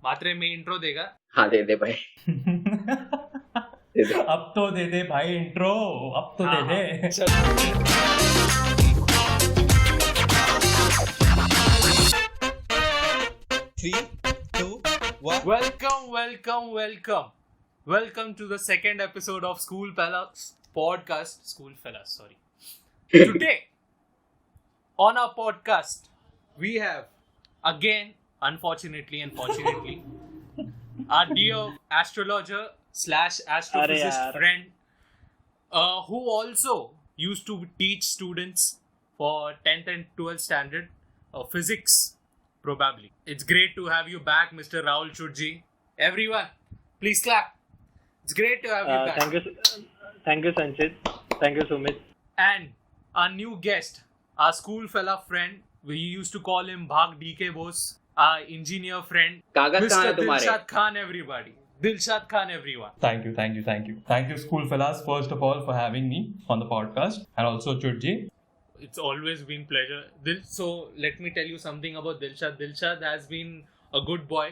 मात्रे में इंट्रो देगा? हाँ दे दे भाई। दे दे। अब तो दे दे भाई इंट्रो, अब तो दे दे। Three, two, one. Welcome to the second episode of School Fellas podcast. School Fellas, sorry. Today, on our podcast, we have again, unfortunately, our dear astrologer / astrophysicist friend, who also used to teach students for 10th and 12th standard physics, probably. It's great to have you back, Mr. Rahul Churji. Everyone, please clap. It's great to have you back. Thank you, Sanchit. Thank you, Sumit. And our new guest, our school fella friend, we used to call him Bhag DK Bose, our engineer friend, कागज कहाँ Mr. है तुम्हारे? Dilshad Khan, everybody. Dilshad Khan, everyone. Thank you. Thank you, School Fellas, first of all, for having me on the podcast, and also Churji. It's always been pleasure. So let me tell you something about Dilshad. Dilshad has been a good boy,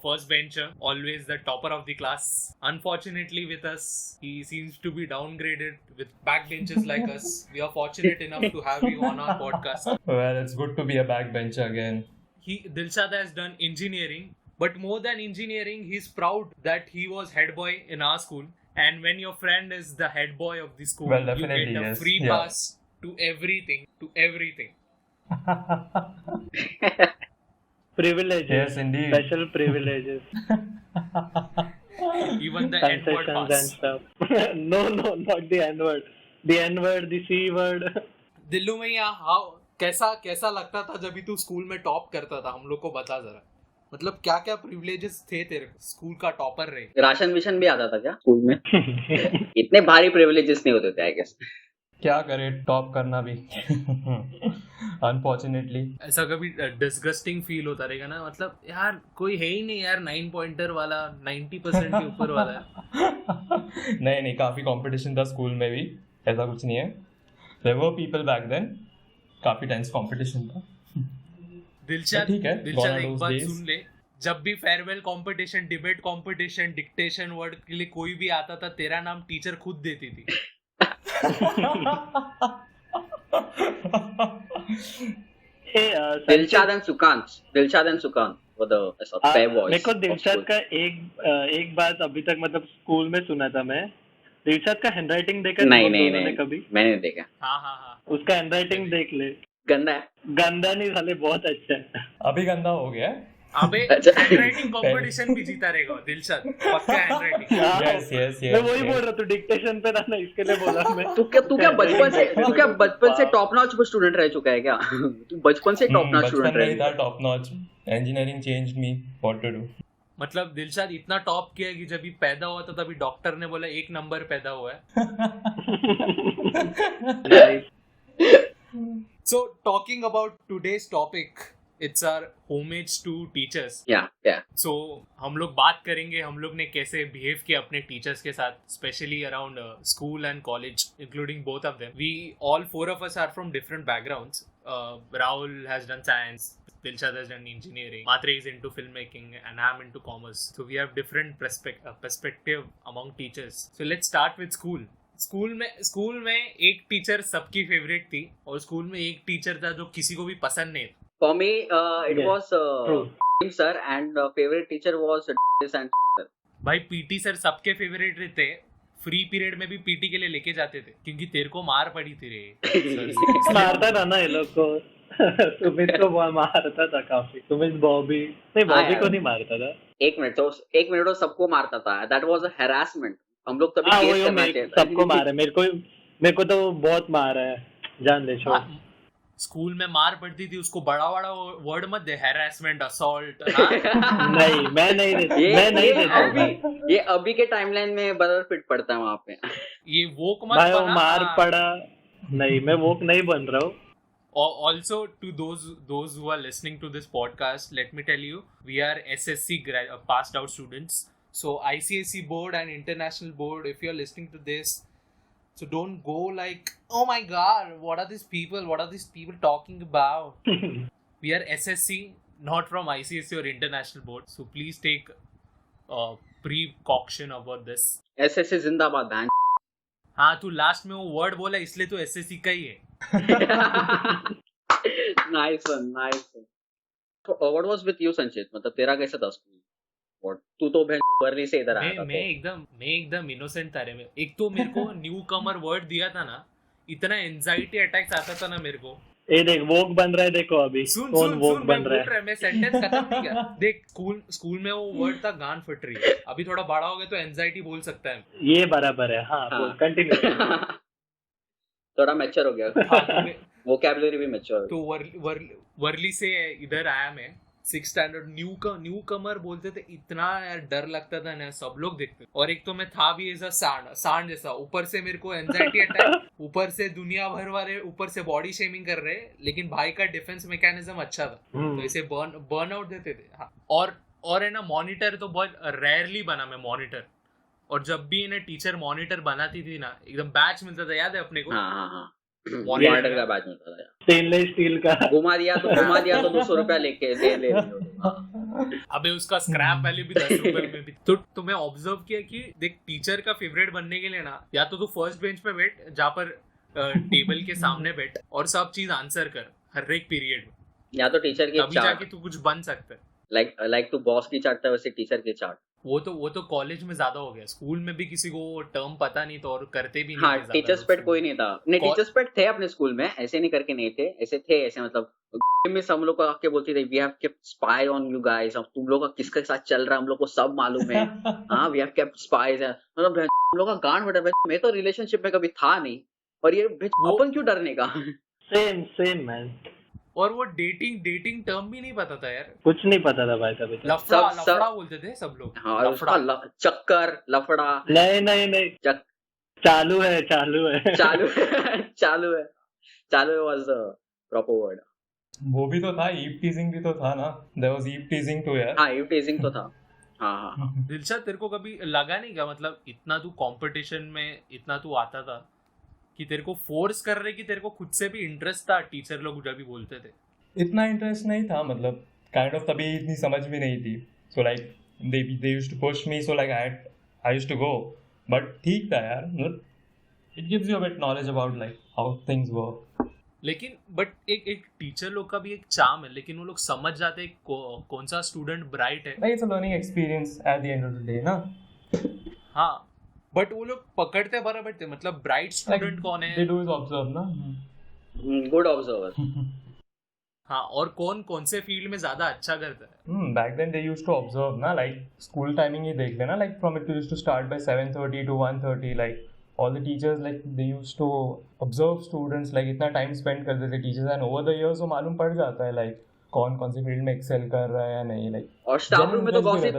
first bencher, always the topper of the class. Unfortunately with us, he seems to be downgraded with backbenchers like us. We are fortunate enough to have you on our podcast. Well, it's good to be a backbencher again. Dilshad has done engineering, but more than engineering, he's proud that he was head boy in our school. And when your friend is the head boy of the school, Well, you definitely, get a yes. free Yeah. pass to everything. Privileges. Yes, indeed. Special privileges. Even the N-word Concessions and pass. stuff. No, not the N-word. The N-word, the C-word. दिल्लू में यहाँ कैसा लगता था जब भी तू school में top करता था? हम लोग को बता जरा, मतलब क्या क्या प्रिविलेजेस थे तेरे स्कूल का टॉपर रहे? राशन मिशन भी आता था क्या स्कूल में? इतने भारी प्रिविलेजेस नहीं होते थे आई गेस। क्या करे, टॉप करना भी अनफॉर्चुनेटली। ऐसा कभी डिस्गस्टिंग फील होता रहेगा ना, मतलब यार कोई है ही नहीं यार 9 पॉइंटर वाला, 90% के ऊपर वाला है। नहीं, काफी कंपटीशन था स्कूल में भी, ऐसा कुछ नहीं है। There were people back then, काफी टेंस कंपटीशन था। दिलशाद ठीक है, दिलशाद gone are एक those बात days. सुन ले, जब भी farewell competition, debate competition, dictation word के लिए कोई भी आता था, तेरा नाम टीचर खुद देती थी। Hey, दिलशाद एंड सुकांत वो द पेयर बॉयज। मेरे को दिलशाद का एक बात अभी तक मतलब स्कूल में सुना था मैं। दिलशाद का हैंडराइटिंग देखा नहीं कभी? मैंने नहीं देखा। हाँ। उसका हैंडराइटिंग देख ले। गंदा है? गंदा नहीं साले, बहुत अच्छा है। अभी गंदा हो गया है। अबे हैंडराइटिंग कंपटीशन भी जीता रहेगा दिलशाद, पक्का हैंडराइटिंग। Yes. मैं वही बोल रहा, तू डिक्टेशन पे था ना, इसके लिए बोला मैं। तू क्या बचपन से टॉप नॉच स्टूडेंट रह चुका है क्या? तू बचपन से टॉप नॉच स्टूडेंट बचपन में ही रह था top notch. Engineering changed me, what to do. मतलब दिलशाद इतना टॉप किया कि जब भी पैदा हुआ था तभी डॉक्टर ने बोला 1 नंबर पैदा हुआ है। So talking about today's topic, it's our homage to teachers. या So हम लोग बात करेंगे हम लोग ने कैसे बिहेव किया अपने टीचर्स के साथ, specially around school and college, including both of them. We all 4 of us are from different backgrounds. Rahul has done science, Dilshad has done engineering, Matre is into filmmaking, and I'm into commerce. So we have different perspective among teachers. So let's start with school. School में एक teacher सबकी favourite थी और school में एक teacher था जो किसी को भी पसंद नहीं था. For me, it was sir, and favorite teacher was and भाई पीटी सर सबके फेवरेट रहते, फ्री पीरियड में भी पीटी के लिए लेके जाते थे क्योंकि तेरे को मार पड़ी थी रे। मारता था ना ये लोग को। सुमित को मारता था काफी। सुमित बॉबी को नहीं मारता था। एक मिनट तो सबको मारता था। That was a harassment. हम लोग तभी केस करना चाहिए। सबको मारा, मेरे को तो बहुत मारा है, जान दे छोड़। स्कूल में मार पड़ती थी, उसको बड़ा वर्ड मत दे, हैरेसमेंट, असॉल्ट। नहीं, मैं नहीं देता। ये अभी के टाइमलाइन में बदल फिट पड़ता है वहाँ पे। ये वोक मत बना। मार पड़ा नहीं, मैं वोक नहीं बन रहा हूँ। Also, to those who are listening to this podcast, let me tell you, we are SSC passed out students. So ICSE board and international board, if you're listening to this, so don't go like, oh my god, what are these people talking about? We are SSC, not from ICSE or international board, so please take precaution about this. SSC जिंदाबाद बहन. हाँ, तू last में वो word बोला इसलिए तो SSC का ही है. Nice one. What was with you संचित, मतलब तेरा कैसा था स्कूल? व्हाट, तू तो बहन वर्ली से इधर आया था. मैं एकदम इनोसेंट था रे. में एक तो मेरे को न्यू कमर वर्ड दिया था ना, इतना एंजाइटी अटैक्स आता था ना मेरे को. ये देख वोक बन रहा है, देखो अभी कौन वोक बन रहा है. मैं सेंटेंस खत्म नहीं किया. देख स्कूल में वो वर्ड था गान फट रही है. अभी थोड़ा बड़ा हो गया तो एंजाइटी बोल सकता है. ये बराबर है. हाँ, कंटिन्यू. थोड़ा मैच्योर हो गया. वोकैबुलरी भी मैच्योर. तो वर्ली से इधर आया मैं 6th स्टैंडर्ड. न्यू कमर बोलते थे, इतना यार डर लगता था ना, सब लोग देखते. और एक तो मैं था भी ऐसा सांड जैसा. ऊपर से मेरे को एंजाइटी अटैक, ऊपर से दुनिया भर वाले ऊपर से बॉडी शेमिंग कर रहे. लेकिन भाई का डिफेंस मैकेनिज्म अच्छा था, तो इसे बर्न आउट देते थे. हाँ. और है ना, मॉनिटर तो बहुत रेयरली बना मैं मॉनिटर. और जब भी इन्हें टीचर मॉनिटर बनाती थी ना, एकदम बैच मिलता था, याद है अपने को? हाँ. मॉनिटर का बैच मिलता था. स्टेनलेस स्टील का. घुमा दिया तो 200 रुपया लेके ले. अबे उसका स्क्रैप वैल्यू भी 10 रुपए में भी. तो मैं ऑब्जर्व किया कि देख, टीचर का फेवरेट बनने के लिए ना, या तो तू फर्स्ट बेंच पे बैठ, जहाँ पर टेबल के सामने बैठ और सब चीज आंसर कर हर एक पीरियड में, या तो टीचर की तभी जाके तू कुछ बन सकता है. लाइक तू बॉस की चाटता है, वैसे टीचर की चाट. वो तो कॉलेज में ज्यादा हो गया. स्कूल में भी किसी को टर्म पता नहीं था और करते भी नहीं. हाँ, टीचर्स पेट कोई नहीं था. नहीं, टीचर्स पेट थे अपने स्कूल में, ऐसे नहीं करके नहीं थे, ऐसे मतलब में सब लोग को आके बोलती थी, we have kept spy on you guys. अब तुम लोग का किसके साथ चल रहा है हम लोग को सब मालूम है. हाँ, वी हैव केप्ट स्पाइज. मतलब हम लोग का गांड फटा. मैं तो रिलेशनशिप में कभी था नहीं, और ये ओपन क्यों डरने का. Same man. और वो डेटिंग टर्म भी नहीं पता था यार. कुछ नहीं पता था भाई तभी. लफड़ा बोलते थे सब लोग. हाँ, चक्कर, लफड़ा. नहीं. चालू है. Was the proper word. वो भी तो था, ईव टीजिंग भी तो था ना. देयर वाज ईव टीजिंग तो यार. हाँ, ईव टीजिंग तो था. हाँ. दिलशाद, तेरे को कभी लगा नहीं क्या, मतलब इतना तू कंपटीशन में इतना तू आता था कि तेरे को फोर्स कर रहे, कि तेरे को खुद से भी इंटरेस्ट था? टीचर लोग जब भी बोलते थे. इतना इंटरेस्ट नहीं था, मतलब काइंड ऑफ तभी इतनी समझ भी नहीं थी. So like they used to push me, so like I used to go. But ठीक था यार, मतलब it gives you a bit knowledge about like how things work. लेकिन बट एक टीचर लोग का भी एक चार्म है, लेकिन वो लोग समझ जाते हैं कौन सा स्टूडेंट ब्राइट है. It's a learning experience at the end of the day ना. हाँ, बट वो लोग पकड़ते बराबर थे. मतलब ब्राइट स्टूडेंट कौन है? दे डू इज ऑब्जर्व ना. Good observer. हाँ, और कौन से फील्ड में ज्यादा अच्छा करता है. Back then they used to observe ना. लाइक स्कूल टाइमिंग ही देख लेना. Like from it used to start by 7:30 to 1:30. Like all the teachers, like they used to observe students, like इतना टाइम स्पेंड करते थे teachers. And over the years वो मालूम पड़ जाता है लाइक कौन सी फील्ड में एक्सेल कर रहा है या नहीं. लाइक और स्टाफ रूम में तो gossip,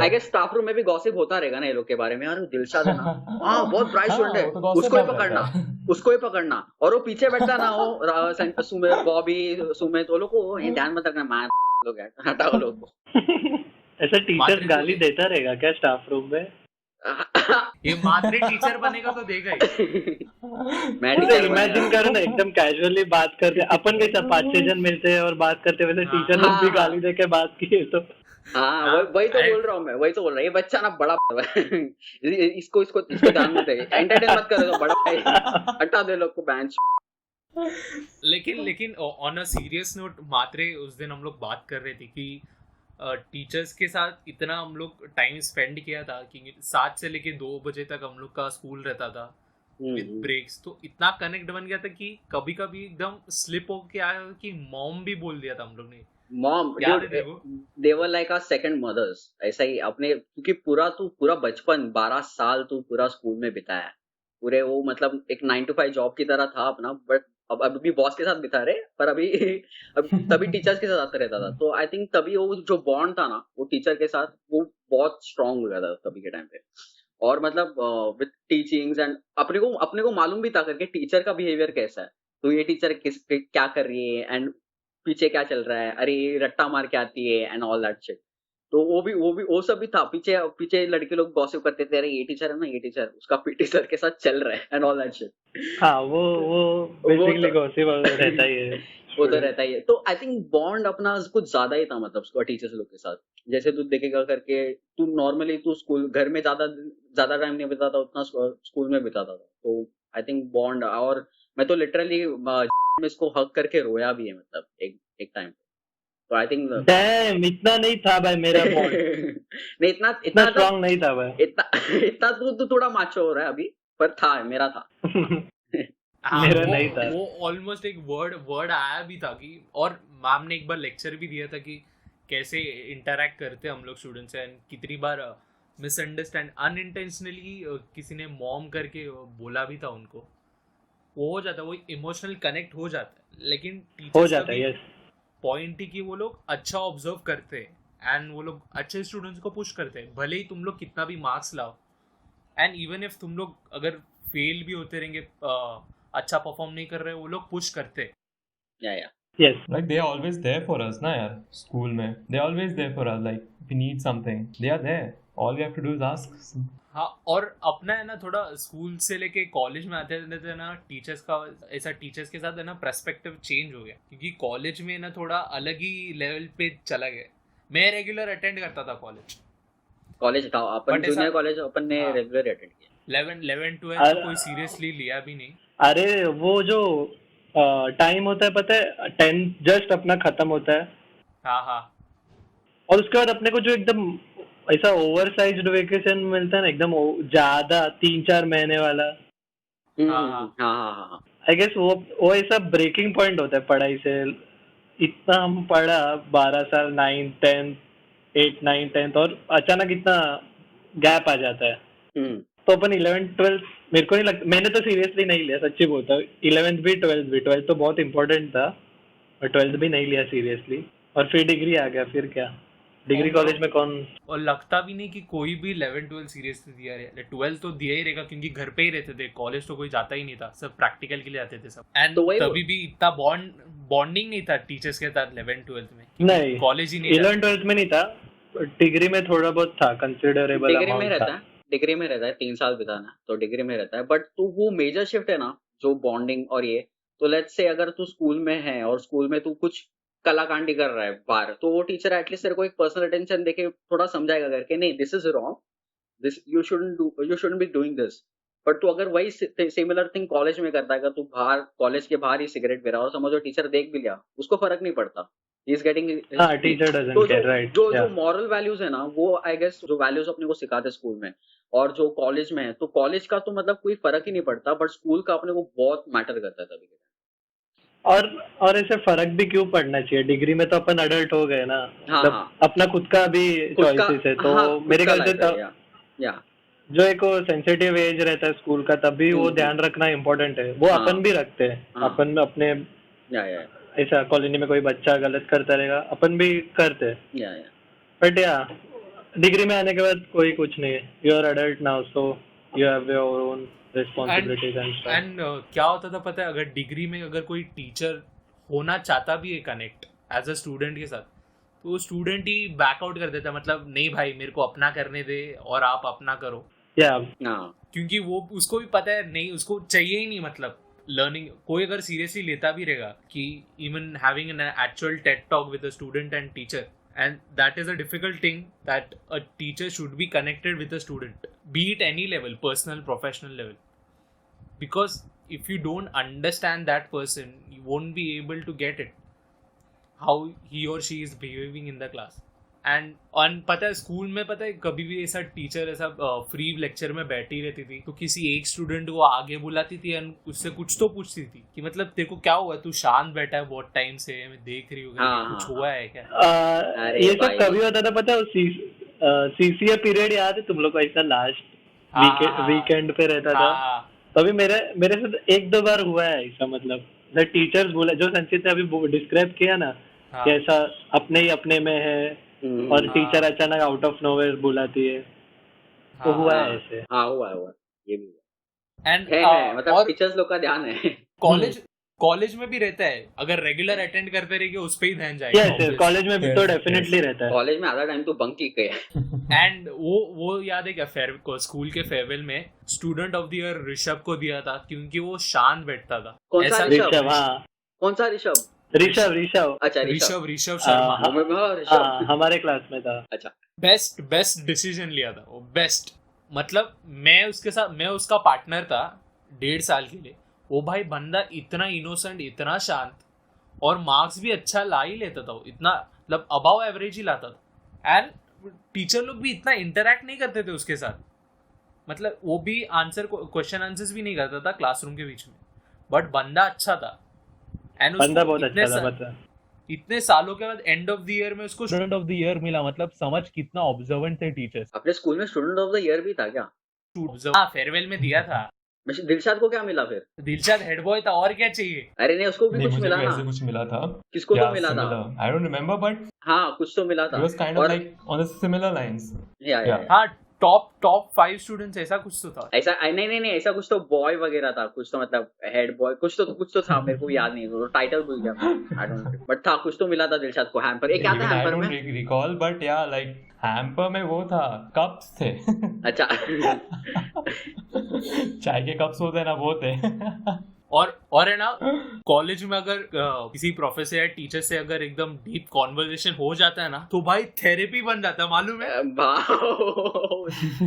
I guess staff room में भी गॉसिप होता रहेगा ना ये लोग के बारे में. यार दिलशाद है ना, हाँ बहुत ब्राइट स्टूडेंट है, उसको ही पकड़ना. और वो पीछे बैठता ना, वो सुमित, बॉबी, सुमित, वो लोग को ध्यान मत रखना, मैं लोग हटाओ लोग को. ऐसा टीचर गाली देता रहेगा क्या स्टाफ रूम में? ये मात्र टीचर बनेगा तो देगा ही. मैं इमेजिन करो ना, एकदम कैजुअली बात करते अपन के सब 5-6 जन मिलते हैं और बात करते, वैसे टीचर लोग भी गाली दे के बात किए तो. हाँ, वही तो बोल रहा हूँ मैं, वही तो बोल रहा हूँ. ये बच्चा ना बड़ा इसको ध्यान मत देगा, एंटरटेन मत करो. बड़ा हटा दे लोग को बेंच. लेकिन ऑन अ सीरियस नोट, मात्रे उस दिन हम लोग बात कर रहे थे कि टीचर्स के साथ इतना हम लोग टाइम स्पेंड किया था कि 7 से लेके 2 बजे तक हम लोग का स्कूल रहता था विद ब्रेक्स. तो इतना कनेक्ट बन गया था कि कभी कभी एकदम स्लिप हो के आया कि मॉम भी बोल दिया था हम लोग ने. Mom, they were like our second mothers. ऐसा ही अपने, क्योंकि पूरा बचपन 12 साल तू पूरा स्कूल में बिताया पूरे. वो मतलब एक 9 to 5 जॉब की तरह था अपना. बट अब अभी बॉस के साथ बिता रहे, पर अभी तभी टीचर्स के साथ आता रहता था. तो आई थिंक तभी वो जो बॉन्ड था ना वो टीचर के साथ, वो बहुत स्ट्रांग हो गया था तभी के टाइम पे. और मतलब विद टीचिंग्स एंड अपने को मालूम भी था करके टीचर का बिहेवियर कैसा है. तो ये टीचर क्या कर रही है एंड पीछे क्या चल रहा है, अरे रट्टा मार के आती है एंड ऑल दैट शिट. तो वो सब भी था. पीछे लड़के लोग गॉसिप करते थे, अरे ये टीचर है ना, ये टीचर उसका पीटी सर के साथ चल रहा है एंड ऑल दैट शिट. हाँ, वो बेसिकली गॉसिप रहता ही है. वो तो रहता ही है। तो आई थिंक बॉन्ड अपना कुछ ज्यादा ही था मतलब टीचर्स लोग के साथ। जैसे तू देखेगा करके, तू नॉर्मली तू स्कूल घर में ज्यादा टाइम नहीं बिताता उतना स्कूल में बिताता था। तो आई थिंक बॉन्ड, और मैं तो लिटरली में इसको हक करके रोया भी है मतलब एक टाइम। तो आई थिंक डैम, इतना नहीं था भाई मेरा बॉन्ड, नहीं इतना इतना स्ट्रांग नहीं था भाई। इतना तू थोड़ा माचो हो रहा है अभी, पर था, मेरा था। मेरा नहीं था। वो ऑलमोस्ट एक वर्ड आया भी था कि, और मैम ने एक बार लेक्चर भी दिया था कि कैसे इंटरेक्ट करते हम लोग स्टूडेंट्स से, एंड कितनी बार मिसअंडरस्टैंड अनइंटेंशनली किसी ने मॉम करके बोला भी था उनको। वो हो जाता है, वो इमोशनल कनेक्ट हो जाता है। लेकिन हो जाता है, यस। पॉइंट ही कि वो लोग अच्छा ऑब्जर्व करते हैं एंड वो लोग अच्छे स्टूडेंट्स को पुश करते हैं, भले ही तुम लोग कितना भी मार्क्स लाओ। एंड इवन इफ तुम लोग अगर फेल भी होते रहेंगे, अच्छा परफॉर्म नहीं कर रहे, वो लोग पुश करते हैं। या Yes. Like they are always there for us ना यार, स्कूल में they are always there for us, like if we need something they are there, all we have to do is ask. हाँ, और अपना है ना थोड़ा स्कूल से लेके कॉलेज में आते थे ना, टीचर्स का ऐसा टीचर्स के साथ है ना पर्सपेक्टिव चेंज हो गया, क्योंकि कॉलेज में ना थोड़ा अलग ही लेवल पे चला गया। मैं रेगुलर अटेंड करता था कॉलेज था अपन, But जूनियर ऐसा- कॉलेज अपन ने हाँ। रेगुलर अटेंड किया। 11 12 कोई सीरियसली लिया भी नहीं। अरे वो जो टाइम होता है पता है, 10th जस्ट अपना खत्म होता है, हाँ हाँ और उसके बाद अपने को जो एकदम ऐसा ओवरसाइज्ड वेकेशन मिलता है ना, एकदम ज्यादा 3-4 महीने वाला, हाँ। आई गेस वो ऐसा ब्रेकिंग पॉइंट होता है पढ़ाई से। इतना हम पढ़ा 12 साल, 9 10 8 9 10, और अचानक इतना गैप आ जाता है। तो अपन 11th 12th मेरे को नहीं लगता, मैंने तो सीरियसली नहीं लिया, सच्ची बोलता हूँ। 11th भी 12th भी, 12th तो बहुत इंपॉर्टेंट था, और 12th भी नहीं लिया सीरियसली। और फिर डिग्री आ गया, फिर क्या डिग्री कॉलेज में कौन, और लगता भी नहीं कि कोई भी 11 12 सीरियसली दिया है। 12 तो दिया ही रहेगा, क्योंकि घर पे ही रहते थे, कॉलेज तो कोई जाता ही नहीं था, सब प्रैक्टिकल के लिए आते थे सब। एंड तो वही तभी भी इतना बॉन्डिंग नहीं था टीचर्स के साथ 11 12 में, नहीं कॉलेज ही नहीं 11th 12th में नहीं था, डिग्री में थोड़ा बहुत था, कंसिडरेबल डिग्री में अमाउंट रहता था। है, डिग्री में रहता है 3 साल बिताना, तो डिग्री में रहता है। बट तू वो मेजर शिफ्ट है ना, जो बॉन्डिंग और ये, तो लेट्स से अगर तू स्कूल में है और स्कूल में तू कुछ कलाकांडी कर रहा है बाहर, तो वो टीचर एटलीस्ट तेरे को एक पर्सनल अटेंशन देके थोड़ा समझाएगा करके, नहीं this is wrong, this you shouldn't be doing this. But तू अगर वही सिमिलर थिंग कॉलेज में करता है, तू बाहर कॉलेज के बाहर ही सिगरेट पी रहा और समझो टीचर देख भी लिया, उसको फर्क नहीं पड़ता, ही इज गेटिंग। हाँ, टीचर डजंट केयर, राइट। जो मॉरल वैल्यूज है ना, वो आई गेस जो वैल्यूज अपने को सिखाते स्कूल में और जो कॉलेज में है, तो कॉलेज का तो मतलब कोई फर्क ही नहीं पड़ता, बट स्कूल का अपने को बहुत मैटर करता है तभी। और ऐसे फर्क भी क्यों पड़ना चाहिए, डिग्री में तो अपन अडल्ट हो गए ना, मतलब अपना खुद का भी चॉइसेस है, तो मेरे ख्याल से जो एक सेंसिटिव एज रहता है स्कूल का, तभी वो ध्यान रखना इम्पोर्टेंट है। वो अपन भी रखते हैं, अपन अपने ऐसा कॉलोनी में कोई बच्चा गलत करता रहेगा, अपन भी करते हैं, बट डिग्री में आने के बाद कोई कुछ नहीं है, you are adult now, so you have your own responsibilities and क्या होता था पता है, अगर डिग्री में अगर कोई टीचर होना चाहता भी है कनेक्ट एज अ स्टूडेंट के साथ, तो स्टूडेंट ही बैकआउट कर देता, मतलब नहीं भाई मेरे को अपना करने दे और आप अपना करो, क्योंकि वो उसको भी पता है नहीं, उसको चाहिए ही नहीं, मतलब लर्निंग कोई अगर सीरियसली लेता भी रहेगा कि even having an actual Ted talk with a student and teacher, and that is a difficult thing, that a teacher should be connected with a student, be it any level, personal, professional level, because if you don't understand that person, you won't be able to get it how he or she is behaving in the class. and पता है school में, पता है कभी भी ऐसा teacher ऐसा free lecture में बैठी रहती थी, तो किसी एक स्टूडेंट को आगे बुलाती थी एंड उससे कुछ तो पूछती थी कि मतलब तेरे को क्या हुआ, तू शांत बैठा है बहुत टाइम से, मैं देख रही हूँ कुछ हुआ है क्या। ये सब कभी होता था पता है, सीसीए पीरियड याद है तुम लोग को, ऐसा लास्ट वीकेंड पे रहता था, तभी मेरे साथ 1-2 बार हुआ है ऐसा, मतलब टीचर्स बोला, जो संचित ने अभी डिस्क्राइब किया ना, कि ऐसा अपने ही अपने में है और टीचर अचानक आउट ऑफ नोवेयर बुलाती है, तो हुआ है ऐसे। हुआ ये भी हुआ। एंड मतलब टीचर्स लोग का ध्यान है, कॉलेज में भी रहता है, अगर रेगुलर अटेंड करते रहेंगे उस पे ही ध्यान जाएगा। यस, कॉलेज में भी तो डेफिनेटली रहता है, कॉलेज में आधा टाइम तो बंक ही किया। एंड वो याद है क्या, स्कूल के फेयरवेल में student of the year Rishabh को दिया था, क्योंकि वो शांत बैठता था। कौन सा ऋषभ? ऋषभ अच्छा ऋषभ शर्मा हमारे क्लास में था। अच्छा, बेस्ट डिसीजन लिया था वो, बेस्ट। मतलब मैं उसका पार्टनर था 1.5 साल के लिए। वो भाई बंदा इतना इनोसेंट, इतना शांत, और मार्क्स भी अच्छा ला ही लेता था वो, इतना मतलब अबाव एवरेज ही लाता था। एंड टीचर लोग भी इतना इंटरेक्ट नहीं करते थे उसके साथ, मतलब वो भी क्वेश्चन आंसर्स भी नहीं करता था क्लासरूम के बीच में, बट बंदा अच्छा था। एंड बंदा बहुत अच्छा था। इतने सालों के बाद एंड ऑफ द ईयर में उसको स्टूडेंट ऑफ द ईयर मिला। मतलब समझ कितना ऑब्जर्वेंट थे टीचर्स। अपने स्कूल में स्टूडेंट ऑफ द ईयर भी था क्या? हाँ, फेयरवेल में दिया था। दिलशाद को क्या मिला फिर? दिलशाद हेड बॉय था, और क्या चाहिए? अरे नहीं, उसको भी कुछ मिला ना? कुछ मिला था। किसको तो मिला था? I don't remember, but हाँ, कुछ तो मिला था। It was kind of like on the similar lines. Yeah. हाँ, टॉप 5 स्टूडेंट्स ऐसा कुछ तो था। ऐसा नहीं, ऐसा कुछ तो बॉय वगैरह था, कुछ तो मतलब हेड बॉय कुछ तो था, मेरे को याद नहीं, वो टाइटल भूल गया मैं। आई डोंट नो, बट था कुछ तो मिला था दिलशाद को। हैम्पर, एक क्या था हैम्पर में? I don't recall, but yeah, like hamper में वो था, कप्स थे। अच्छा। चाय के कप्स होते हैं ना, वो थे। और है ना, कॉलेज में अगर किसी प्रोफेसर या टीचर से अगर एकदम डीप कॉन्वर्सेशन हो जाता है ना, तो भाई थेरेपी बन जाता है, मालूम है?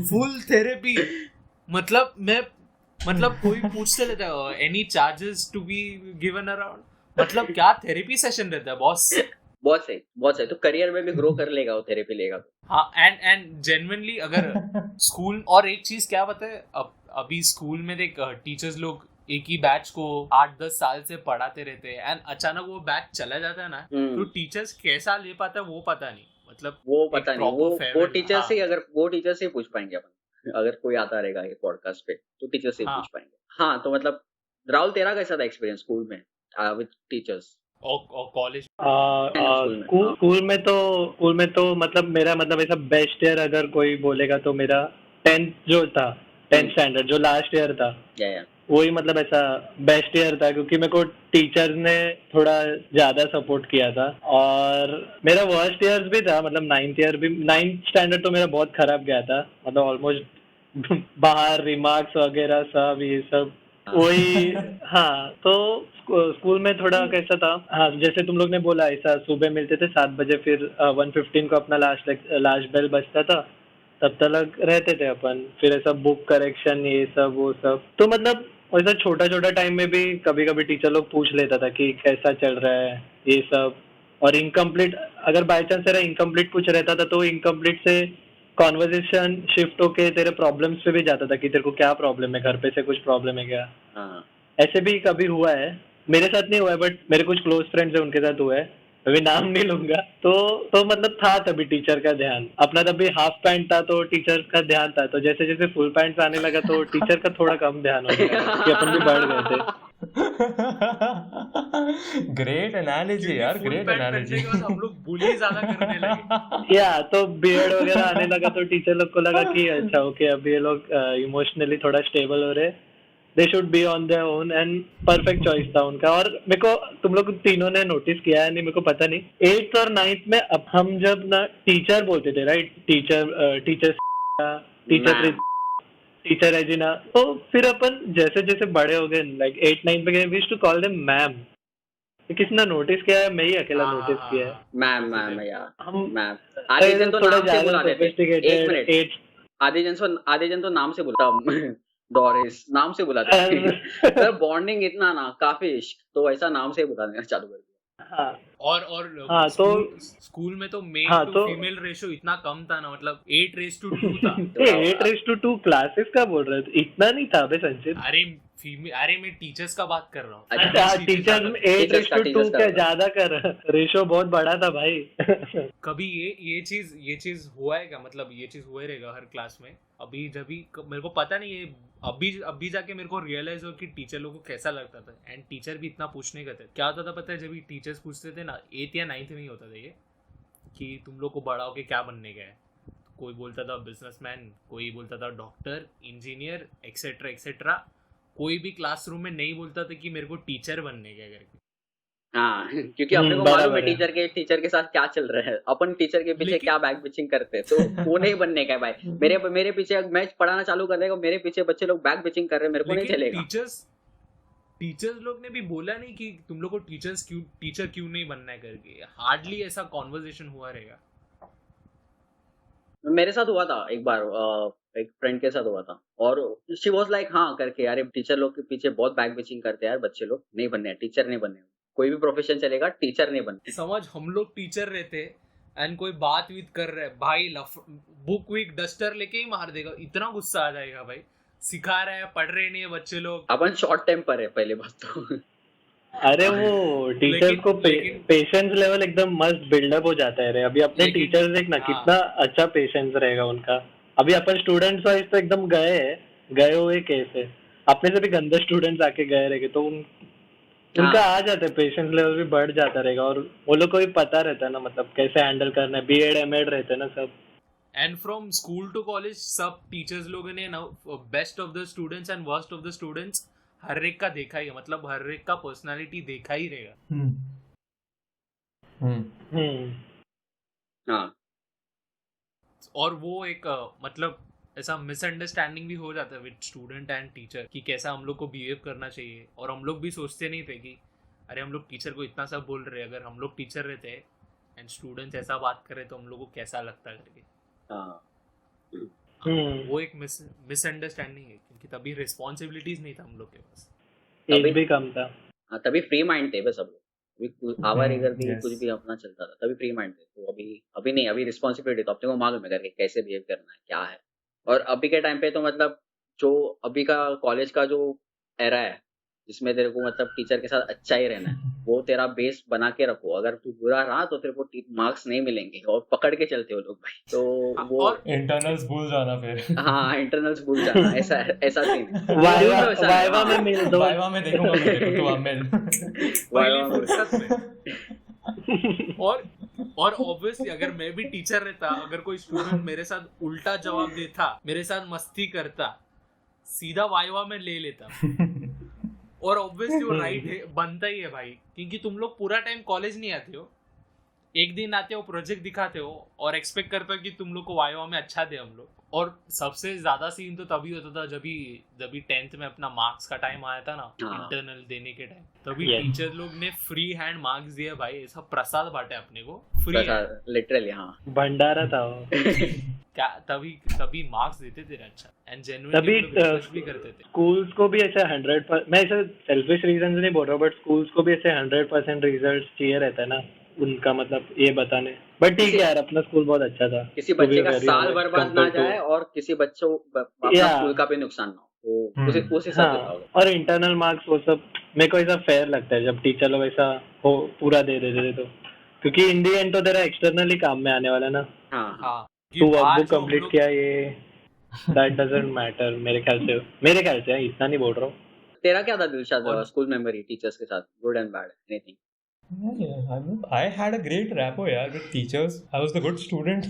Full therapy. मतलब कोई पूछते रहता है any charges to be given around, मतलब क्या थेरेपी सेशन रहता है बॉस। बहुत सही। तो करियर में भी ग्रो कर लेगा वो, थेरेपी लेगा तो। हाँ, एंड जेन्युइनली अगर स्कूल, और एक चीज क्या पता है, अभी स्कूल में देख टीचर्स लोग एक ही बैच को 8-10 साल से पढ़ाते रहते हैं, एंड अचानक वो बैच चला जाता है ना, तो टीचर्स कैसा ले पाता है वो पता नहीं। मतलब वो पता नहीं, वो टीचर से, अगर वो टीचर से पूछ पाएंगे अपन, अगर कोई आता रहेगा ये पॉडकास्ट पे तो टीचर से पूछ पाएंगे। हाँ, तो मतलब राहुल, तेरा कैसा था एक्सपीरियंस स्कूल में विद टीचर्स और कॉलेज? स्कूल में तो मतलब मेरा मतलब ऐसा बेस्ट ईयर अगर कोई बोलेगा तो मेरा 10th जो था, 10th स्टैंडर्ड जो लास्ट ईयर था, वही मतलब ऐसा बेस्ट ईयर था, क्योंकि मेरे को टीचर ने थोड़ा ज्यादा सपोर्ट किया था। और मेरा वर्स्ट ईयर भी था, मतलब 9th स्टैंडर्ड तो मेरा बहुत खराब गया था, मतलब ऑलमोस्ट बाहर रिमार्क्स वगैरह सब ये सब वही। हाँ, तो स्कूल में थोड़ा कैसा था, हाँ जैसे तुम लोग ने बोला, ऐसा सुबह मिलते थे 7 बजे, फिर 1:15 को अपना लास्ट बेल बजता था, तब तक रहते थे अपन, फिर ऐसा बुक करेक्शन ये सब वो सब। तो मतलब वैसा छोटा टाइम में भी कभी कभी टीचर लोग पूछ लेता था कि कैसा चल रहा है ये सब। और इनकम्प्लीट, अगर बाय चांस तेरा इनकम्प्लीट कुछ रहता था तो इनकम्प्लीट से कॉन्वर्सेशन शिफ्ट होके तेरे प्रॉब्लम्स पे भी जाता था कि तेरे को क्या प्रॉब्लम है, घर पे से कुछ प्रॉब्लम है क्या। ऐसे भी कभी हुआ है, मेरे साथ नहीं हुआ है, बट मेरे कुछ क्लोज फ्रेंड्स है उनके साथ हुआ है, अभी नाम नहीं लूंगा। तो मतलब था तभी टीचर का ध्यान, अपना तभी हाफ पैंट था तो टीचर का ध्यान था, तो जैसे जैसे फुल पैंट आने लगा तो टीचर का थोड़ा कम ध्यान हो गया, कि अपन भी बढ़ गए थे। ग्रेट एनालॉजी यार, ग्रेट एनालॉजी। हम लोग बुली ज्यादा करने लगे। या तो बियर्ड वगैरह आने लगा तो टीचर लोग को लगा कि अच्छा ओके, अभी ये लोग इमोशनली थोड़ा स्टेबल हो रहे, they should be on their own, and perfect choice था उनका। और मेरे को तुम लोग तीनों ने नोटिस किया है नहीं, मेरे को पता नहीं, 8th और 9th में अब हम जब ना टीचर बोलते थे, राइट, टीचर रेजिना, तो फिर अपन जैसे जैसे बड़े हो गए, लाइक 8-9 में गए, we used to call them ma'am. किसने नोटिस किया है? मैं ही अकेला नोटिस किया है। मैम यार, हम मैम आधे जन तो नाम से बुलाते थे। 1 मिनट, आधे जन तो नाम से बुलाता, डोरिस नाम से बुलाते थे। सर बॉन्डिंग इतना ना, काफी इश्क, तो ऐसा नाम से बुलाना चालू कर दिया। हाँ, और स्कूल में तो मेल टू फीमेल रेशियो इतना कम था ना, मतलब 8:2 था। 8:2 क्लासेस का बोल रहे थे, इतना नहीं था बे संचित। अरे मैं टीचर्स का बात कर रहा हूँ। अच्छा, टीचर 8:2 क्या ज्यादा कर, रेशियो बहुत बड़ा था भाई। कभी ये चीज हुआ है क्या? मतलब ये चीज हुआ रहेगा हर क्लास में। अभी जब भी मेरे को पता नहीं है, अभी जाके मेरे को रियलाइज हो कि टीचर लोगों को कैसा लगता था, एंड टीचर भी इतना पूछ नहीं करते। क्या होता था पता है? जब भी टीचर्स पूछते थे ना, 8th या 9th में ही होता था ये, कि तुम लोग को बड़ा होके क्या बनने का है। कोई बोलता था बिजनेसमैन, कोई बोलता था डॉक्टर, इंजीनियर, एक्सेट्रा एक्सेट्रा। कोई भी क्लासरूम में नहीं बोलता था कि मेरे को टीचर बनने का है। हाँ, क्योंकि अपने को मालूम है टीचर के साथ क्या चल रहा है, अपन टीचर के पीछे क्या बैक बिचिंग करते हैं, तो वो नहीं बनने का है भाई। मेरे पीछे मैं पढ़ाना चालू कर देगा, मेरे पीछे बच्चे लोग बैक बिचिंग कर रहे हैं, मेरे को नहीं चलेगा। टीचर्स लोग ने भी बोला नहीं कि तुम लोग को टीचर क्यों नहीं बनना है करके, हार्डली ऐसा कॉन्वर्सेशन हुआ रहेगा। मेरे साथ हुआ था एक बार, एक फ्रेंड के साथ हुआ था, और शी वाज लाइक हाँ करके, यार टीचर लोग के पीछे बहुत बैक बिचिंग करते हैं यार बच्चे लोग, नहीं बनने, टीचर नहीं बनने, कोई भी प्रोफेशन चलेगा, टीचर नहीं बनने। समझ, हम लोग टीचर रहते एंड कोई बात वीत कर रहे भाई, बुक वीक डस्टर लेके ही मार देगा, इतना गुस्सा आ जाएगा भाई, सिखा रहे हैं पढ़ रहे नहीं है बच्चे लोग। अपन शॉर्ट टेम्पर है पहले बात तो। अरे वो टीचर्स को पेशेंस लेवल एकदम मस्त बिल्डअप हो जाता है रे। अभी अपने टीचर्स देख ना, कितना अच्छा पेशेंस रहेगा उनका। अभी अपन स्टूडेंट्स वाइज तो एकदम गए हुए केस है, अपने से भी गंदे स्टूडेंट्स आके गए रहेंगे तो उनका आ जाता है, पेशेंस लेवल भी बढ़ जाता रहेगा, और वो लोग को भी पता रहता है ना, मतलब कैसे हैंडल करना है, बीएड एमएड रहते हैं ना सब। And from school to college सब टीचर्स लोगों ने ना best of the students and worst of the students हर एक का देखा ही, मतलब हर एक का पर्सनालिटी देखा ही रहेगा। हाँ, और वो एक मतलब ऐसा मिसअंडरस्टैंडिंग भी हो जाता है विद स्टूडेंट एंड टीचर कि कैसा हम लोग को बिहेव करना चाहिए। और हम लोग भी सोचते नहीं थे कि अरे हम लोग टीचर को इतना सब बोल रहे हैं, अगर हम लोग टीचर रहते एंड स्टूडेंट्स ऐसा बात करे तो हम लोग को कैसा लगता करके। वो एक मिसअंडरस्टैंडिंग है, क्योंकि तभी रिस्पॉन्सिबिलिटीज नहीं था हम लोग के पास, एज भी कम था। तभी फ्री माइंड थे सब लोग, आवारीगर्दी कुछ भी अपना चलता था, तभी फ्री माइंड थे। तो अभी नहीं, अभी रिस्पॉन्सिबिलिटी तो अपने को मालूम है करके कैसे बिहेव करना है, क्या है। और अभी के टाइम पे तो मतलब जो अभी का कॉलेज का जो एरा है, जिसमें तेरे को मतलब टीचर के साथ अच्छा ही रहना है, वो तेरा बेस बना के रखो। अगर तू बुरा रहा तो तेरे को मार्क्स नहीं मिलेंगे, और पकड़ के चलते हो लोग भाई। तो वो इंटरनल्स भूल जाना फिर। हाँ, इंटरनल्स भूल जाना, ऐसा सीन। वाइवा में मिल दो, वाइवा में देखूंगा मैं तो मिल वाइवा में। और ऑब्वियसली अगर मैं भी टीचर रहता, अगर कोई स्टूडेंट मेरे साथ उल्टा जवाब देता, मेरे साथ मस्ती करता, सीधा वाइवा में ले लेता। और ऑब्वियसली वो राइट बनता ही है भाई, क्योंकि तुम लोग पूरा टाइम कॉलेज नहीं आते हो, एक दिन आते हो, प्रोजेक्ट दिखाते हो और एक्सपेक्ट करते हो कि तुम लोग को वाइवा में अच्छा दे हम लोग। और सबसे ज्यादा सीन तो तभी होता था जब 10th में अपना मार्क्स का टाइम आया था ना, इंटरनल देने के टाइम, तभी टीचर लोग ने फ्री हैंड मार्क्स दिए भाई, ऐसा प्रसाद बांटे अपने को फ्री, लिटरली। हाँ, भंडारा था वो। क्या तभी मार्क्स देते थे अच्छा, एंड जेन्युइनली भी करते थे। स्कूल्स को भी ऐसा 100%, मैं ऐसा सेल्फिश रीजन नहीं बोल रहा हूँ, बट स्कूल्स को भी ऐसे 100% रिजल्ट चाहिए रहता है ना उनका, मतलब ये बताने। बट ठीक है यार, अपना स्कूल बहुत अच्छा था, किसी बच्चे का साल बर्बाद ना जाए और किसी बच्चों अपना स्कूल का भी नुकसान ना हो, उस हिसाब से। और इंटरनल मार्क्स वो सब मेरे को ऐसा फेयर लगता है जब टीचर लोग ऐसा हो पूरा दे देते थे, तो क्योंकि इन दी एंड तो तेरा एक्सटर्नली काम में आने वाला ना। हाँ, तू वर्कबुक कंप्लीट किया, ये दैट डजंट मैटर मेरे ख्याल से, इतना नहीं बोल रहा हूँ। तेरा क्या था दिलशाद स्कूल मेमोरी टीचर्स के साथ, good and bad, anything? I had a great rapport यार with teachers. I was the good student.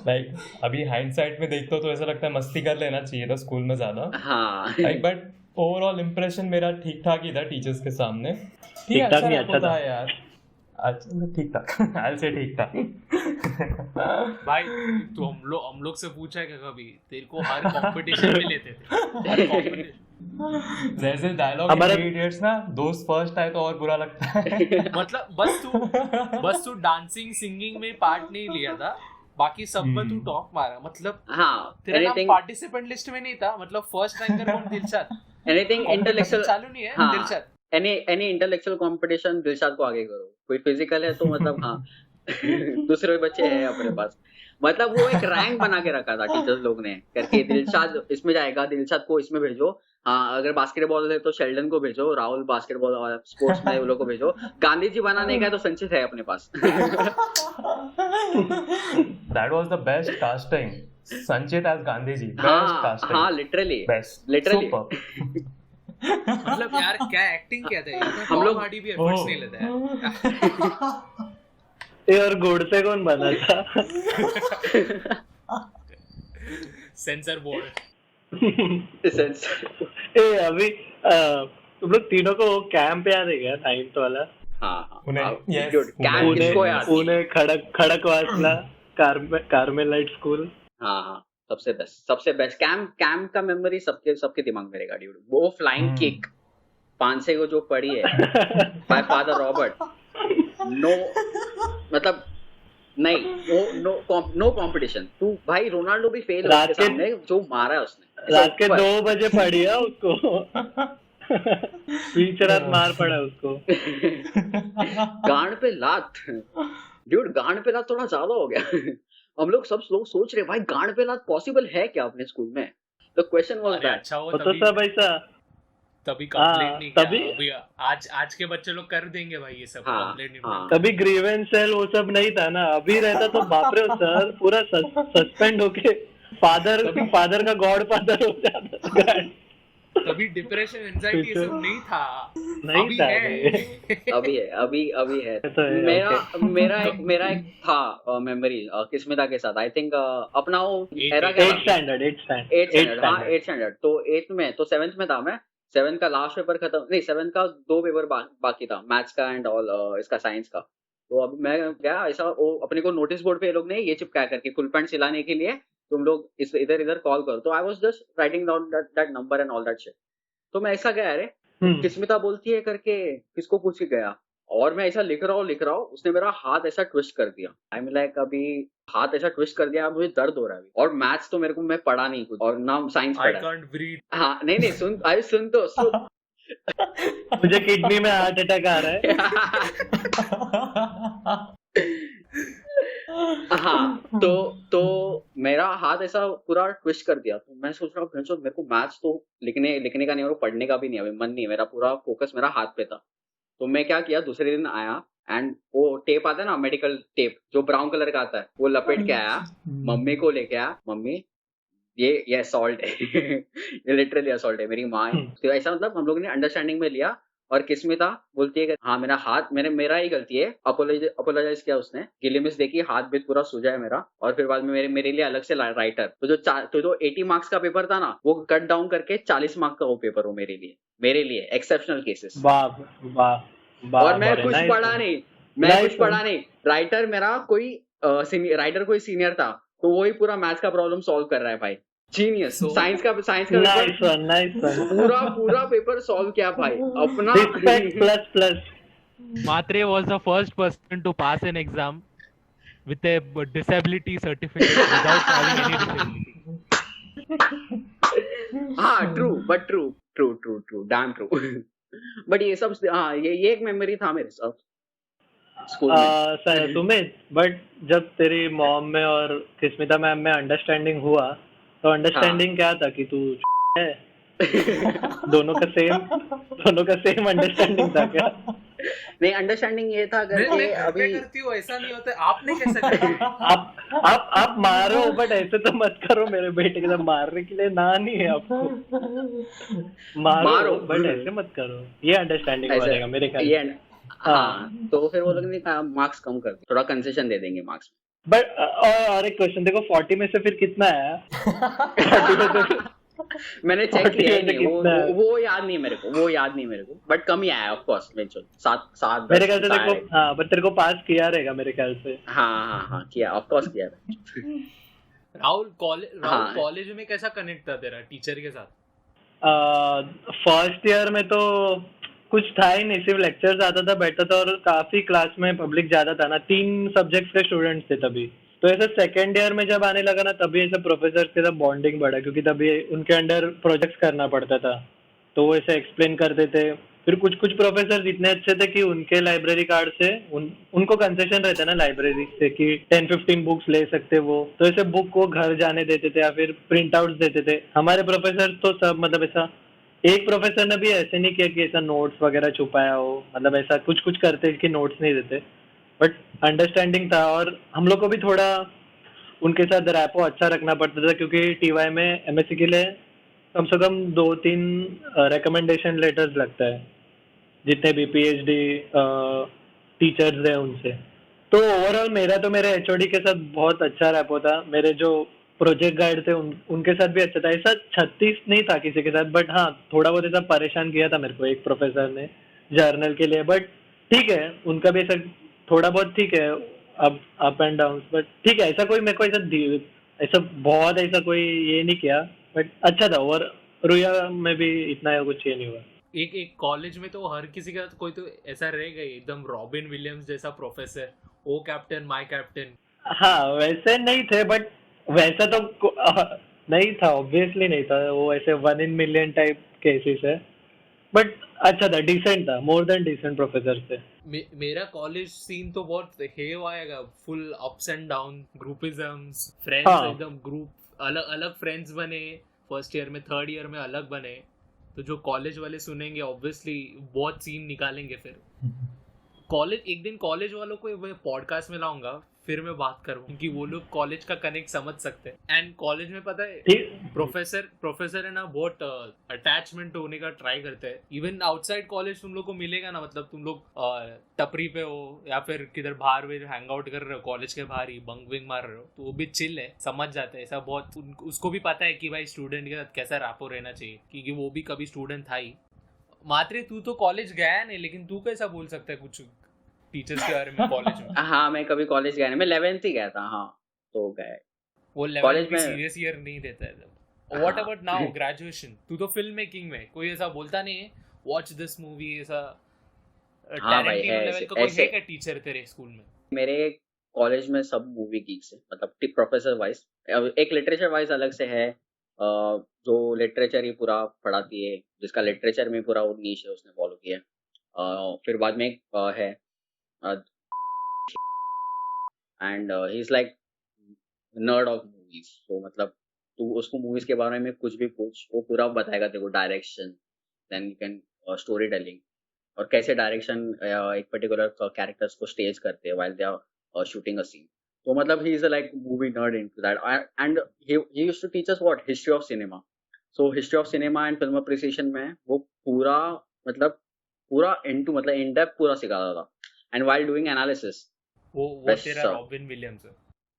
Like अभी hindsight में देखता हूँ तो ऐसा लगता है मस्ती कर लेना चाहिए था स्कूल में ज़्यादा। हाँ। Like but overall impression मेरा ठीक ठाक ही था टीचर्स के सामने। ठीक ठाक नहीं, अच्छा था यार। अच्छा ठीक ठाक, I'll say ठीक ठाक। भाई तू हम लोग से पूछा है कभी, तेरे को हर कंपटीशन में लेते थे, जैसे डायलॉग इडियट्स ना, दोस्त फर्स्ट आए तो और बुरा लगता है। मतलब बस तू डांसिंग सिंगिंग में पार्ट नहीं लिया था, बाकी सब में तू टॉप मारा। मतलब हाँ, तेरा नाम पार्टिसिपेंट लिस्ट में नहीं था, मतलब फर्स्ट रैंकर कौन? दिलशाद। एनीथिंग इंटेलेक्चुअल चालू नहीं है Dilshad. Any intellectual competition Dilshad को आगे करो, कोई फिजिकल है तो मतलब हाँ दूसरे बच्चे हैं अपने पास, मतलब वो एक रैंक बना के रखा था टीचर्स लोग ने करके, दिलशाद इसमें जाएगा, दिलशाद को इसमें भेजो। हाँ, अगर बास्केटबॉल है तो शेल्डन को भेजो, राहुल बास्केटबॉल और स्पोर्ट्स में वो लोग को भेजो। गांधी जी बनाने का तो संचित है अपने पास। That was the best casting. संचित as Gandhi ji, best casting. हाँ, लिटरली best, लिटरली। मतलब यार क्या एक्टिंग किया था, हम लोग भी एफर्ट्स नहीं लेते हैं। ये और गोडसे कौन बना था? Sensor board. अभी तुम लोग तीनों को कैंप याद है क्या, 9th वाला? हाँ, पुणे खड़कवासला कार्मेलाइट स्कूल। हाँ, सबसे बेस्ट कैंप का मेमोरी सबके दिमाग में रहेगा ड्यूड। वो फ्लाइंग किक 500 को जो पढ़ी है बाय फादर रॉबर्ट, नो मतलब नहीं, वो नो कंपटीशन। तू भाई रोनाल्डो भी फेल है उसके सामने, जो मारा है उसने। रात के 2 बजे पड़ी है उसको बीच रात मार पड़ा उसको गांड पे लात, ड्यूड गांड पे लात थोड़ा ज्यादा हो गया। हम लोग सब लोग सोच रहे भाई गांड पे लात पॉसिबल है क्या अपने स्कूल में? The question was that. अच्छा वो तो सब ऐसा तभी कंप्लेंट नहीं किया। तभी अभी आज के बच्चे लोग कर देंगे भाई ये सब कंप्लेंट नहीं। तभी ग्रीवेंस सेल वो सब नहीं था ना, अभी रहता तो बाप रे सर पूरा सस्पेंड होके फादर का गॉड फादर हो जाता। तभी डिप्रेशन एंजाइटी सब नहीं था, नहीं अभी था है। अभी है। तो है, मेरा एक था मेमोरी किस्मिता के साथ। आई थिंक अपना वो एरा क्या 8th स्टैंडर्ड 8th स्टैंडर्ड। तो 8th में तो 7th में था मैं। 7th का लास्ट पेपर खत्म, नहीं 7th का 2 पेपर बाकी था, मैथ्स का एंड ऑल इसका साइंस का। तो अब मैं क्या ऐसा वो अपने को नोटिस बोर्ड पे ये लोग ने ये चिपकाया करके फुल पैंट सिलाने के लिए तुम लोग इस इधर कॉल करो। तो I was just writing down that number and all that shit. तो मैं ऐसा गया, अरे किस्मिता बोलती है करके किसको पूछ के गया, और मैं ऐसा लिख रहा हूँ, उसने मेरा हाथ ऐसा ट्विस्ट कर दिया। आई मीन लाइक अभी हाथ ऐसा ट्विस्ट कर दिया, मुझे दर्द हो रहा है अभी। और मैथ्स तो मेरे को मैं पढ़ा नहीं कुछ, और ना साइंस पढ़ा। I can't breathe। हाँ नहीं सुन तो मुझे किडनी में हार्ट अटैक आ रहा है। हाँ तो मेरा हाथ ऐसा पूरा ट्विस्ट कर दिया। तो मैं सोच रहा हूँ मेरे को मैथ्स तो लिखने का नहीं और पढ़ने का भी नहीं, अभी मन नहीं, मेरा पूरा फोकस मेरा हाथ पे था। तो मैं क्या किया, दूसरे दिन आया एंड वो टेप आता है ना, मेडिकल टेप जो ब्राउन कलर का आता है, वो लपेट के आया, मम्मी को लेके आया, मम्मी ये असॉल्ट है। ये लिटरली असॉल्ट है, मेरी माँ है। तो ऐसा मतलब हम लोगों ने अंडरस्टैंडिंग में लिया। और किस्मिता बोलती है कि हाँ मेरा हाथ मेरा ही गलती है, अपोलोजाइज किया उसने, गिलिमिस देखी, हाथ भी पूरा सूजा है मेरा। और फिर बाद में मेरे लिए अलग से राइटर, तो जो 80 मार्क्स का पेपर था ना, वो कट डाउन करके 40 मार्क्स का वो पेपर हो मेरे लिए एक्सेप्शनल केसेस। और मैं कुछ पढ़ा नहीं, राइटर मेरा कोई राइटर कोई सीनियर था, तो वही पूरा मैथ्स का प्रॉब्लम सॉल्व कर रहा है भाई। जीनियस। साइंस का पूरा पेपर सॉल्व किया भाई अपना। Plus Matre was the first person to pass an exam with a disability certificate without having any disability. हाँ ट्रू डैम ट्रू। बट ये सब हाँ ये एक मेमोरी था मेरे साथ स्कूल में। तुम्हें बट जब तेरी मॉम में और किस्मिता मैम में अंडरस्टैंडिंग हुआ, तो अंडरस्टैंडिंग क्या था कि तू है? दोनों का सेम अंडरस्टैंडिंग था क्या? नहीं, अंडरस्टैंडिंग ये था करके अभी करती हूँ, ऐसा नहीं होता। आपने कैसे करा? आप मारो, बट ऐसे तो मत करो। मेरे बेटे के साथ मारने के लिए ना नहीं है आपको। मारो बट ऐसे मत करो। ये अंडरस्टैंडिंग बनेगा मेरे ख्याल। हाँ तो फिर वो लोग ने कहा मार्क्स कम कर, थोड़ा कंसेशन दे देंगे मार्क्स में। बट और एक क्वेश्चन देखो, 40 में से फिर कितना आया? मैंने चेक किया, वो याद नहीं मेरे को, बट कम ही आया ऑफ कोर्स। 7 मेरे ख्याल से देखो। हाँ बट तेरे को पास किया रहेगा मेरे ख्याल से। हाँ किया, ऑफ कोर्स किया। राहुल कॉलेज में कैसा कनेक्ट था तेरा टीचर के साथ? फर्स्ट ईयर में तो कुछ था ही नहीं, सिर्फ लेक्चर्स आता था, बैठता था, और काफी क्लास में पब्लिक ज्यादा था ना, 3 सब्जेक्ट्स के स्टूडेंट्स थे तभी। तो ऐसा सेकेंड ईयर में जब आने लगा ना, तभी ऐसा प्रोफेसर के साथ बॉन्डिंग बढ़ा, क्योंकि तभी उनके अंडर प्रोजेक्ट्स करना पड़ता था, तो वो ऐसे एक्सप्लेन करते थे। फिर कुछ प्रोफेसर इतने अच्छे थे कि उनके लाइब्रेरी कार्ड से उनको कंसेशन रहता है ना लाइब्रेरी से कि 10-15 बुक्स ले सकते वो, तो ऐसे बुक को घर जाने देते थे या फिर प्रिंट आउट्स देते थे। हमारे प्रोफेसर तो सब मतलब ऐसा, एक प्रोफेसर ने भी ऐसे नहीं किया कि ऐसा नोट्स वगैरह छुपाया हो, मतलब ऐसा कुछ करते कि नोट्स नहीं देते, बट अंडरस्टैंडिंग था। और हम लोग को भी थोड़ा उनके साथ रैपो अच्छा रखना पड़ता था, क्योंकि टीवाई में एमएससी के लिए कम से कम 2-3 रिकमेंडेशन लेटर्स लगता है, जितने भी पीएचडी टीचर्स हैं उनसे। तो ओवरऑल मेरे एचओडी के साथ बहुत अच्छा रैपो था। मेरे जो प्रोजेक्ट गाइड थे उनके साथ भी अच्छा था। ऐसा 36 नहीं था किसी के साथ, बट हाँ थोड़ा बहुत ऐसा परेशान किया था मेरे को एक प्रोफेसर ने जर्नल के लिए, बट ठीक है, उनका भी ऐसा थोड़ा बहुत ठीक है, अप एंड डाउन, बट ठीक है। ऐसा कोई मेरे को ऐसा बहुत ऐसा कोई ये नहीं किया, बट अच्छा था। और रुया में भी इतना कुछ ये नहीं हुआ। एक कॉलेज में तो हर किसी का कोई तो ऐसा रहेगा ही, एकदम रॉबिन विलियम्स जैसा professor, O captain my captain. हाँ वैसे नहीं थे, बट वैसा तो नहीं था, ऑब्वियसली नहीं था वो, ऐसे 1 in million टाइप केसेस है, बट अच्छा था, डिसेंट था, मोर देन डिसेंट प्रोफेसर थे। मेरा कॉलेज सीन तो बहुत हेव आएगा, full ups and down, groupisms, friends एकदम ग्रुप, अलग अलग फ्रेंड्स बने, फर्स्ट ईयर में थर्ड ईयर में अलग बने, तो जो कॉलेज वाले सुनेंगे ऑब्वियसली बहुत सीन निकालेंगे। फिर कॉलेज, एक दिन कॉलेज वालों को मैं पॉडकास्ट में लाऊंगा, फिर मैं बात करूँ, क्योंकि वो लोग कॉलेज का कनेक्ट समझ सकते हैं। एंड कॉलेज में पता है प्रोफेसर है ना, बहुत अटैचमेंट होने का ट्राई करते हैं। इवन आउटसाइड कॉलेज तुम लोग को मिलेगा ना, मतलब तुम लोग टपरी पे हो या फिर किधर बाहर में हैंग आउट कर रहे हो, कॉलेज के बाहर ही बंक विंग मार रहे हो, तो वो भी चिल है, समझ जाते हैं ऐसा बहुत। उसको भी पता है कि भाई स्टूडेंट के साथ कैसा रैपो रहना चाहिए, क्योंकि वो भी कभी स्टूडेंट था ही। मात्रे तू तो कॉलेज गया नहीं, लेकिन तू कैसा बोल सकता है कुछ टीचर्स के बारे में कॉलेज में? हाँ मैं कभी कॉलेज गया नहीं, मैं 11th ही गया था। हाँ तो गए वो कॉलेज में सीरियस ईयर नहीं देता है। What about now graduation? तू तो फिल्म मेकिंग में, कोई ऐसा बोलता नहीं है वॉच दिस मूवी, ऐसा टैरेंटिनो लेवल का कोई है क्या टीचर तेरे स्कूल में? मेरे कॉलेज में सब मूवी गीक्स है, मतलब प्रोफेसर वाइज, एक लिटरेचर वाइज अलग से है, जो लिटरेचर ही पूरा पढ़ाती है, जिसका लिटरेचर में पूरा वो नीश है उसने फॉलो किया है। फिर बाद में है and he is like nerd of movies, तो मतलब तू उसको मूवीज के बारे में कुछ भी पूछ, वो पूरा बताएगा तेरे को, direction, then you can story telling, और कैसे डायरेक्शन एक पर्टिकुलर कैरेक्टर्स को स्टेज करते हैं while they are shooting a scene. तो मतलब he is like movie nerd into that, and he used to teach us what history of cinema. So history of cinema and film appreciation में वो पूरा मतलब पूरा into मतलब in depth पूरा सिखाता था। एंड व्हाइल डूइंग एनालिसिस, वो तेरा रॉबिन विलियम्स है?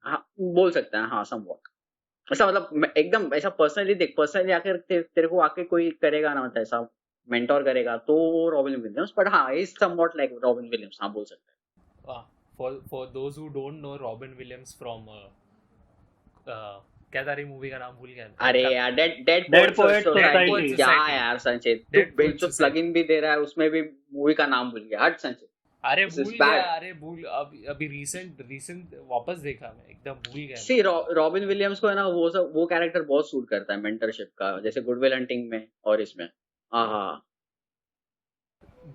हाँ बोल सकते हैं, हाँ समवॉट ऐसा, मतलब एकदम ऐसा पर्सनली देख, पर्सनली आकर तेरे को आके कोई करेगा ना, मतलब ऐसा मेंटोर करेगा तो रॉबिन विलियम्स, बट हाँ is somewhat like robin Williams, हाँ बोल सकते हैं। वाह, for those who don't know robin Williams from क्या था रे मूवी का नाम भूल गया। अरे यार डेड पोएट सोसाइटी, क्या यार संचित तू बेंच प्लगइन भी दे रहा है, उसमें भी मूवी का नाम भूल गया, हट संचित। अरे भूल गया, अरे भूल, अभी रीसेंट वापस देखा मैं, एकदम भूल गया। सी रॉबिन विलियम्स को है ना, वो कैरेक्टर बहुत सूट करता है मेंटरशिप का, जैसे गुड विल हंटिंग में और इसमें। हाँ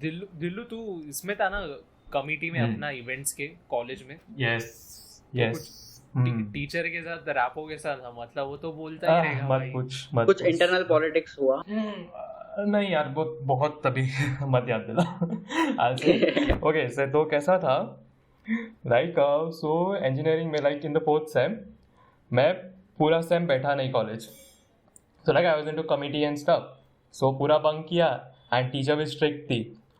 दिल्लू तू इसमें था ना कमिटी में अपना इवेंट्स के कॉलेज में? यस टीचर के साथ रैपो के साथ, मतलब वो तो बोलता ही रहेगा भाई। कुछ इंटरनल पॉलिटिक्स हुआ नहीं यार, बहुत तभी मत याद दिला। ओके से तो कैसा था, लाइक सो इंजीनियरिंग में like in the 4th sem मैं पूरा सेम बैठा नहीं college, so like I was into committee and stuff, so पूरा बंक किया एंड टीचर भी स्ट्रिक्ट थी।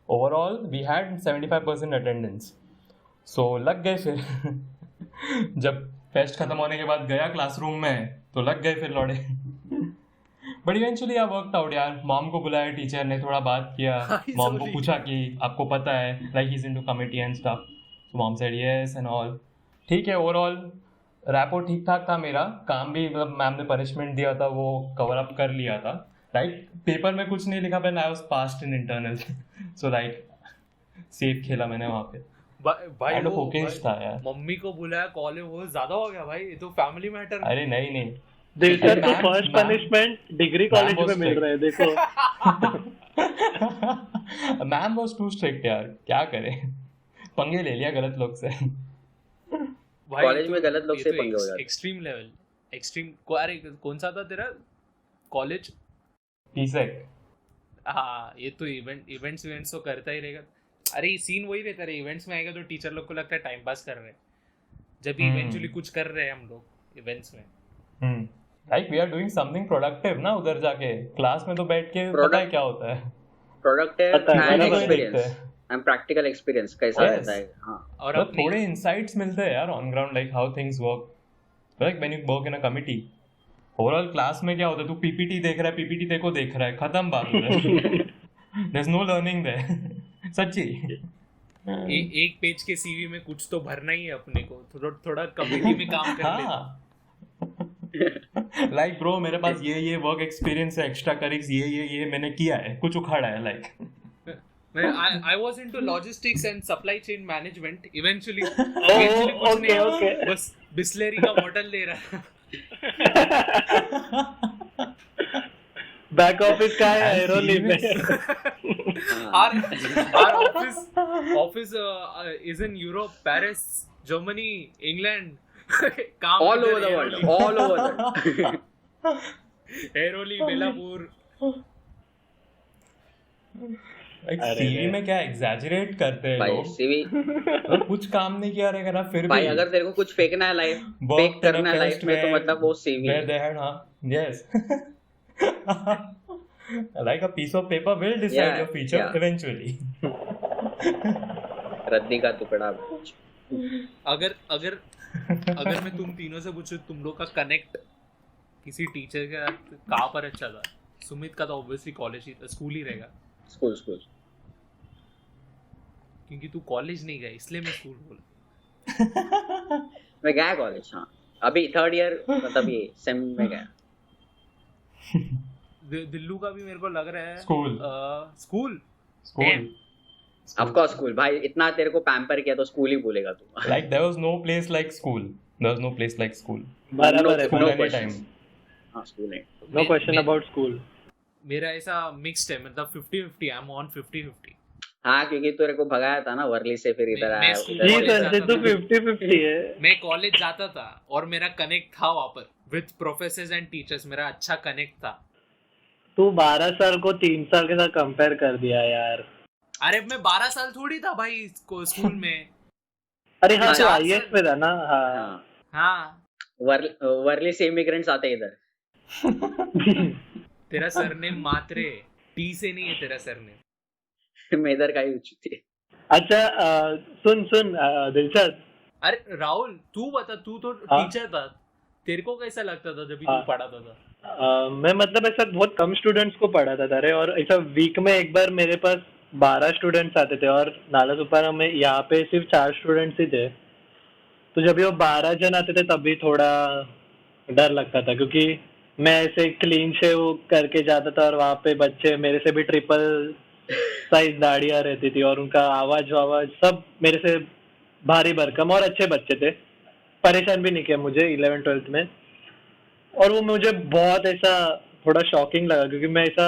Overall we had 75% attendance, so लग गए फिर जब फेस्ट खत्म होने के बाद गया क्लासरूम में तो लग गए फिर लौड़े। But eventually I worked out यार। मॉम को बुलाया टीचर ने, थोड़ा बात किया, मॉम को पूछा कि आपको पता है like he is into committee and stuff, so mom said yes and all. ठीक है, ओवरऑल रैपो ठीक ठाक था मेरा, काम भी मतलब मैम ने पनिशमेंट दिया था वो कवर अप कर लिया था, लाइक पेपर में कुछ नहीं लिखा, but I was passed in internal, so like safe खेला मैंने वहाँ पे। भाई वो था यार, मम्मी को बुलाया कॉलेज, वो ज्यादा हो गया भाई, ये तो फैमिली मैटर। अरे नहीं सर तो फर्स्ट पनिशमेंट डिग्री कॉलेज में मिल रहा है देखो। मैम वाज टू स्ट्रिक्ट यार, क्या करे, पंगे ले लिया गलत लोग से। कॉलेज में गलत लोग से पंगे हो जाते। Extreme level, extreme. अरे कौन सा था तेरा कॉलेज? पीसेक। हाँ ये तो इवेंट्स तो करता ही रहेगा। अरे सीन वही रहता है, इवेंट्स में आएगा तो टीचर लोग को लगता है टाइम पास कर रहे हैं, जब इवेंचुअली कुछ कर रहे हैं हम लोग इवेंट्स में। Like we are doing something productive ना, उधर जाके क्लास में तो बैठ के पता है क्या होता है, productive and experience and practical experience कैसा रहता है। हाँ, और थोड़े इनसाइट्स मिलते हैं यार on ground, like how things work, like when you work in a committee. Overall class में क्या होता है, तू पीपीटी देख रहा है, पीपीटी तेरे को देख रहा है, खत्म बात है। There is no learning there, सच्ची। एक पेज के सीवी में कुछ तो भरना ही है अपने को, थोड़ा कमिटी में काम करने। लाइक ब्रो मेरे पास ये वर्क एक्सपीरियंस है, एक्स्ट्रा करिक्स ये मैंने किया है, कुछ उखाड़ा है like I was into logistics and supply chain management. Eventually ओह कुछ नहीं, ओके बस बिस्लेरी का बॉटल ले रहा। बैक ऑफिस का है एरोली में। Our office is in Europe, Paris, Germany, England. काम all over इधर the world, all over the world. Airoli, Belapur. CV में क्या एग्जैजरेट करते हैं भाई लोग, सीवी और कुछ काम नहीं किया रहेगा ना फिर भाई भी अगर तेरे को कुछ फेंकना है life worked fake in a करना है लाइफ fest में तो where- मतलब वो CV where they had yes like a piece of paper will decide Yeah, your future yeah. eventually. रद्दी का टुकड़ा। अगर अगर अगर मैं तुम तीनों से पूछूं तुम लोग का कनेक्ट किसी टीचर के साथ कहाँ पर अच्छा था? सुमित का तो ऑब्वियसली कॉलेज ही स्कूल ही रहेगा, स्कूल क्योंकि तू कॉलेज नहीं गया इसलिए मैं स्कूल बोला। मैं गया कॉलेज, हाँ अभी 3rd ईयर मतलब ये सेम में गया। दिल्लू का भी मेरे को लग रहा है School. School School. Of course school भाई, इतना तेरे को पैम्पर किया तो स्कूल ही बोलेगा तू। Like there was no place like school. There was no place like school. बराबर है, School no anytime. questions. हाँ स्कूल है। No question about school. मेरा ऐसा मिक्स्ड है, मतलब 50-50, आई एम ऑन 50-50। हाँ क्योंकि तेरे को भगाया था ना वर्ली से, फिर इधर मैं आया स्कूल उधर जी कॉलेज आया। सर जाता तो था। 50-50 है। मैं कॉलेज जाता था और मेरा कनेक्ट था वहाँ पर विद प्रोफेसर्स एंड टीचर्स, मेरा अच्छा कनेक्ट था। तू 12 साल को 3 साल के साथ कंपेयर कर दिया यार। अरे मैं 12 साल थोड़ी था भाई स्कूल में। अरे हाँ तो 4 आईएएस साल। में था ना। हाँ हाँ हाँ वर्ली से इमिग्रेंट्स आते हैं इधर। तेरा सरनेम मात्रे टी से नहीं है तेरा सरनेम। मैं इधर का ही उचित। अच्छा सुन दिलशद, अरे राहुल तू बता, तू तो हाँ? टीचर था, तेरे को कैसा लगता था जब भी तू हाँ। पढ़ाता था? मैं मतलब ऐसा बहुत कम स्टूडेंट्स को पढ़ाता था रे, और ऐसा वीक में एक बार मेरे पास 12 स्टूडेंट्स आते थे और नाला सुपारा में यहाँ पे सिर्फ 4 स्टूडेंट्स ही थे। तो जब ये 12 जन आते थे तब भी थोड़ा डर लगता था, क्योंकि मैं ऐसे क्लीन शेव करके जाता था और वहाँ पे बच्चे मेरे से भी ट्रिपल साइज दाढ़ियाँ रहती थी और उनका आवाज सब मेरे से भारी भरकम और अच्छे बच्चे थे, परेशान भी नहीं किया मुझे 11th-12th में। और वो मुझे बहुत ऐसा थोड़ा शॉकिंग लगा, क्योंकि मैं ऐसा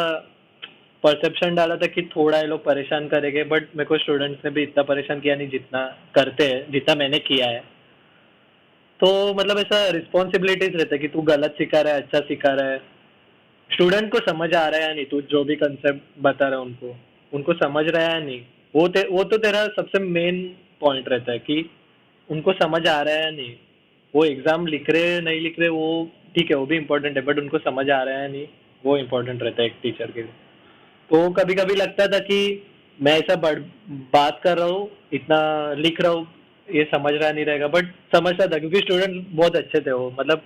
परसेप्शन डाला था कि थोड़ा ये लोग परेशान करेंगे, बट मेरे को स्टूडेंट्स ने भी इतना परेशान किया नहीं जितना करते हैं, जितना मैंने किया है। तो मतलब ऐसा रिस्पॉन्सिबिलिटीज रहता है कि तू गलत सिखा रहा है, अच्छा सिखा रहा है, स्टूडेंट को समझ आ रहा है या नहीं, तू जो भी कंसेप्ट बता रहा है उनको समझ रहा है या नहीं, वो तो तेरा सबसे मेन पॉइंट रहता है कि उनको समझ आ रहा है या नहीं। वो एग्जाम लिख रहे नहीं लिख रहे वो ठीक है, वो भी इम्पोर्टेंट है, बट उनको समझ आ रहा है या नहीं वो इम्पोर्टेंट रहता है एक टीचर के लिए। तो कभी कभी लगता था कि मैं ऐसा बात कर रहा हूँ, इतना लिख रहा हूँ, ये समझ रहा नहीं रहेगा, बट समझता था क्योंकि स्टूडेंट बहुत अच्छे थे वो, मतलब